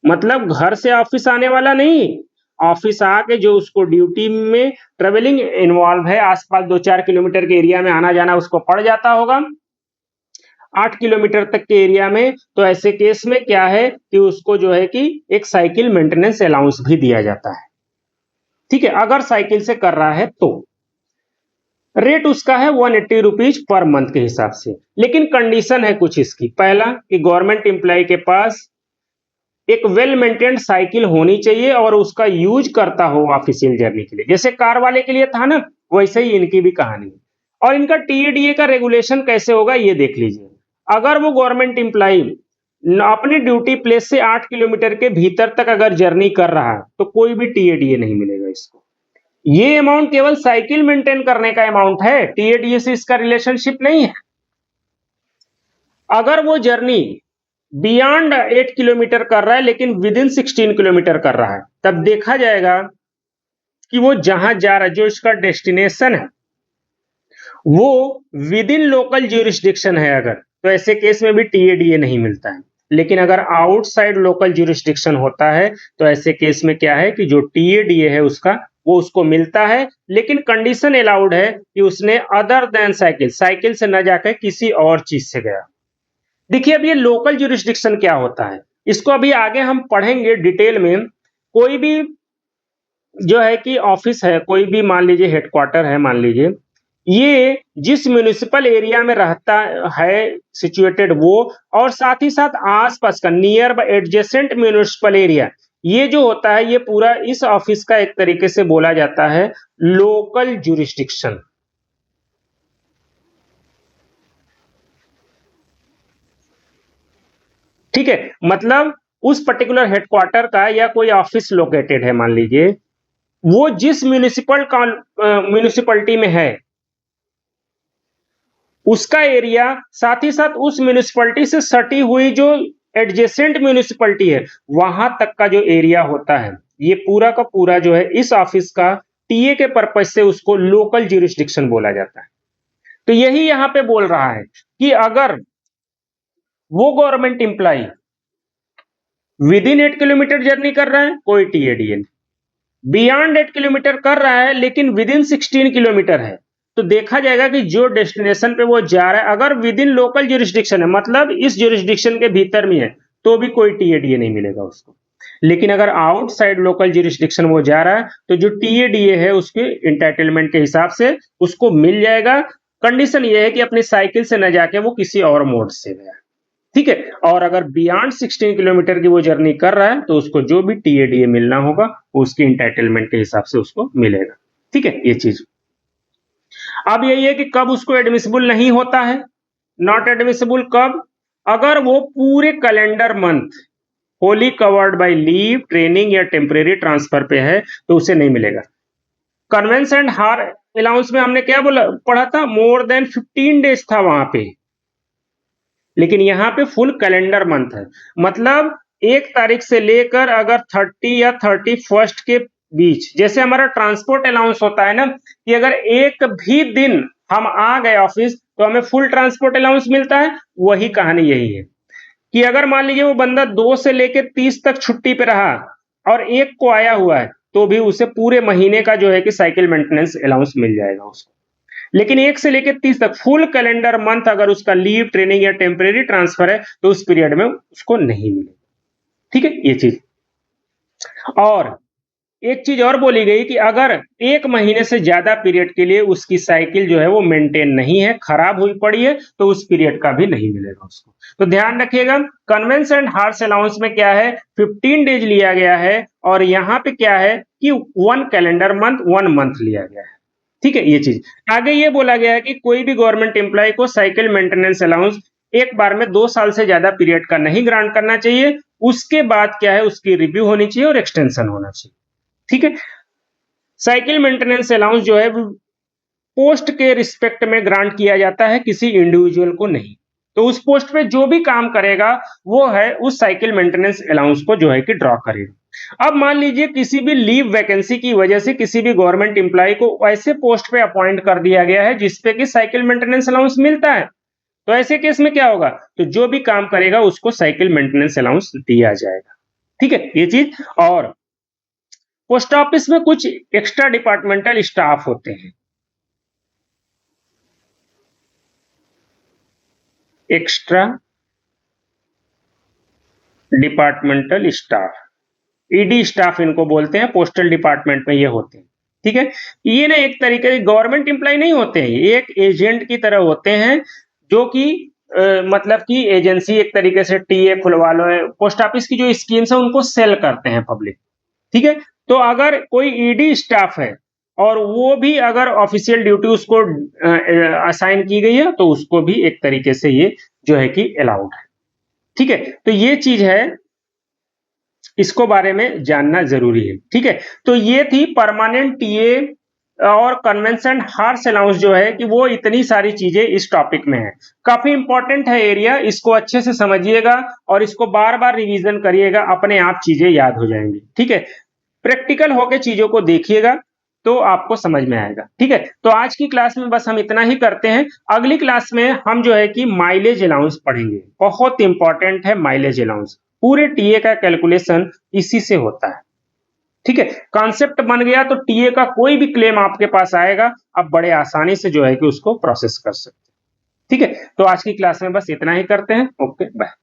मतलब घर से ऑफिस आने वाला नहीं, ऑफिस आके जो उसको ड्यूटी में ट्रेवलिंग इन्वॉल्व है, आसपास 2-4 किलोमीटर के एरिया में आना जाना उसको पड़ जाता होगा, 8 किलोमीटर तक के एरिया में, तो ऐसे केस में क्या है कि उसको जो है कि एक साइकिल मेंटेनेंस अलाउंस भी दिया जाता है। ठीक है, अगर साइकिल से कर रहा है तो रेट उसका है 180 रुपीज पर मंथ के हिसाब से। लेकिन कंडीशन है कुछ इसकी, पहला कि गवर्नमेंट एम्प्लॉय के पास एक वेल मेंटेन्ड साइकिल होनी चाहिए और उसका यूज करता हो ऑफिशियल जर्नी के लिए, जैसे कार वाले के लिए था ना, वैसे ही इनकी भी कहानी है। और इनका टीएडीए का रेगुलेशन कैसे होगा ये देख लीजिए। अगर वो गवर्नमेंट एम्प्लॉय अपनी ड्यूटी प्लेस से 8 किलोमीटर के भीतर तक अगर जर्नी कर रहा है तो कोई भी टीएडीए नहीं मिलेगा इसको। ये अमाउंट केवल साइकिल मेंटेन करने का अमाउंट है, टीएडीए से इसका रिलेशनशिप नहीं है। अगर वो जर्नी बियॉन्ड 8 किलोमीटर कर रहा है लेकिन विद इन 16 किलोमीटर कर रहा है, तब देखा जाएगा कि वो जहां जा रहा है, जो इसका डेस्टिनेशन है वो विद इन लोकल ज्यूरिसडिक्शन है अगर, तो ऐसे केस में भी टीएडीए नहीं मिलता है। लेकिन अगर आउटसाइड लोकल ज्यूरिसडिक्शन होता है तो ऐसे केस में क्या है कि जो टीएडीए है उसका वो उसको मिलता है, लेकिन कंडीशन अलाउड है कि उसने अदर देन साइकिल, साइकिल से न जाकर किसी और चीज से गया। देखिए अब ये लोकल ज्यूरिसडिक्शन क्या होता है, इसको अभी आगे हम पढ़ेंगे डिटेल में। कोई भी जो है कि ऑफिस है, कोई भी मान लीजिए हेडक्वार्टर है, मान लीजिए ये जिस म्युनिसिपल एरिया में रहता है सिचुएटेड वो, और साथ ही साथ आसपास का near by adjacent municipal area, ये जो होता है ये पूरा इस ऑफिस का एक तरीके से बोला जाता है लोकल ज्यूरिसडिक्शन। ठीक है, मतलब उस पर्टिकुलर हेडक्वार्टर का या कोई ऑफिस लोकेटेड है मान लीजिए, वो जिस म्युनिसिपलिटी में है उसका एरिया, साथ ही साथ उस म्युनिसिपलिटी से सटी हुई जो एडजेसेंट म्युनिसिपलिटी है वहां तक का जो एरिया होता है, ये पूरा का पूरा जो है इस ऑफिस का टीए के पर्पज से उसको लोकल ज्यूरिसडिक्शन बोला जाता है। तो यही यहां पे बोल रहा है कि अगर वो government employ within 8 kilometre journey कर रहा है कोई टीएडीए नहीं, बियॉन्ड 8 किलोमीटर कर रहा है लेकिन विद इन 16 किलोमीटर है, तो देखा जाएगा कि जो डेस्टिनेशन पे वो जा रहा है अगर विद इन लोकल ज्यूरिसडिक्शन है, मतलब इस ज्यूरिसडिक्शन के भीतर में है, तो भी कोई टीएडीए नहीं मिलेगा उसको। लेकिन अगर आउटसाइड लोकल ज्यूरिसडिक्शन वो जा रहा है तो जो टीएडीए है उसके इंटाइटलमेंट के हिसाब से उसको मिल जाएगा। कंडीशन ये है कि अपनी साइकिल से न जाके वो किसी और मोड से गया। ठीक है, और अगर बियॉन्ड 16 किलोमीटर की वो जर्नी कर रहा है तो उसको जो भी टीएडीए मिलना होगा वो उसकी इंटाइटलमेंट के हिसाब से उसको मिलेगा। ठीक है, ये चीज। अब यही है कि कब उसको एडमिसिबल नहीं होता है, नॉट एडमिसिबल कब, अगर वो पूरे calendar month Holi covered by leave, training या टेम्परेरी ट्रांसफर पे है तो उसे नहीं मिलेगा। कन्वेंस एंड हार अलाउंस में हमने क्या बोला पढ़ा था, मोर देन 15 डेज था वहां पे, लेकिन यहाँ पे फुल कैलेंडर मंथ है, मतलब 1 तारीख से लेकर अगर 30 या 31 के बीच, जैसे हमारा ट्रांसपोर्ट अलाउंस होता है ना कि अगर एक भी दिन हम आ गए ऑफिस तो हमें फुल ट्रांसपोर्ट अलाउंस मिलता है, वही कहानी यही है कि अगर मान लीजिए वो बंदा 2 से लेकर 30 तक छुट्टी पे रहा और 1 को आया हुआ है तो भी उसे पूरे महीने का जो है कि साइकिल मेंटेनेंस अलाउंस मिल जाएगा उसको। लेकिन 1 से लेकर 30 तक फुल कैलेंडर मंथ अगर उसका लीव, ट्रेनिंग या टेम्परेरी ट्रांसफर है तो उस पीरियड में उसको नहीं मिलेगा। ठीक है, ये चीज। और एक चीज और बोली गई कि अगर 1 महीने से ज्यादा पीरियड के लिए उसकी साइकिल जो है वो मेंटेन नहीं है, खराब हुई पड़ी है, तो उस पीरियड का भी नहीं मिलेगा उसको। तो ध्यान रखिएगा, कन्वेंस एंड हार्स अलाउंस में क्या है 15 डेज लिया गया है, और यहाँ पे क्या है कि 1 कैलेंडर मंथ 1 मंथ लिया गया है। ठीक है, ये चीज। आगे ये बोला गया है कि कोई भी गवर्नमेंट एम्प्लॉय को साइकिल मेंटेनेंस अलाउंस एक बार में 2 साल से ज्यादा पीरियड का नहीं ग्रांट करना चाहिए, उसके बाद क्या है उसकी रिव्यू होनी चाहिए और एक्सटेंशन होना चाहिए। ठीक है, साइकिल मेंटेनेंस अलाउंस जो है पोस्ट के रिस्पेक्ट में ग्रांट किया जाता है, किसी इंडिविजुअल को नहीं। तो उस पोस्ट पे जो भी काम करेगा वो है उस साइकिल मेंटेनेंस अलाउंस को जो है कि ड्रॉ करेगा। अब मान लीजिए किसी भी लीव वैकेंसी की वजह से किसी भी गवर्नमेंट एम्प्लॉय को ऐसे पोस्ट पे अपॉइंट कर दिया गया है जिसपे कि साइकिल मेंटेनेंस अलाउंस मिलता है, तो ऐसे केस में क्या होगा, तो जो भी काम करेगा उसको साइकिल मेंटेनेंस अलाउंस दिया जाएगा। ठीक है, ये चीज। और पोस्ट ऑफिस में कुछ एक्स्ट्रा डिपार्टमेंटल स्टाफ होते हैं, extra departmental staff, ED staff इनको बोलते हैं, पोस्टल डिपार्टमेंट में ये होते हैं। ठीक है, ये ना एक तरीके से गवर्नमेंट एम्प्लॉय नहीं होते हैं, एक एजेंट की तरह होते हैं जो कि मतलब कि एजेंसी एक तरीके से टीए खुलवा लो, पोस्ट ऑफिस की जो स्कीम्स है उनको सेल करते हैं पब्लिक। ठीक है, तो अगर कोई ईडी स्टाफ है और वो भी अगर ऑफिशियल ड्यूटी उसको असाइन की गई है तो उसको भी एक तरीके से ये जो है कि अलाउड है। ठीक है, तो ये चीज है, इसको बारे में जानना जरूरी है। ठीक है, तो ये थी परमानेंट टीए और कन्वेंशन हार्स अलाउंस जो है कि वो इतनी सारी चीजें इस टॉपिक में है। काफी इंपॉर्टेंट है एरिया, इसको अच्छे से समझिएगा और इसको बार बार रिवीजन करिएगा, अपने आप चीजें याद हो जाएंगी। ठीक है, प्रैक्टिकल होके चीजों को देखिएगा तो आपको समझ में आएगा। ठीक है, तो आज की क्लास में बस हम इतना ही करते हैं। अगली क्लास में हम जो है कि माइलेज अलाउंस पढ़ेंगे, बहुत इंपॉर्टेंट है माइलेज अलाउंस। पूरे टीए का कैलकुलेशन इसी से होता है। ठीक है, कॉन्सेप्ट बन गया तो टीए का कोई भी क्लेम आपके पास आएगा, आप बड़े आसानी से जो है कि उसको प्रोसेस कर सकते हैं। ठीक है, तो आज की क्लास में बस इतना ही करते हैं। Okay, bye.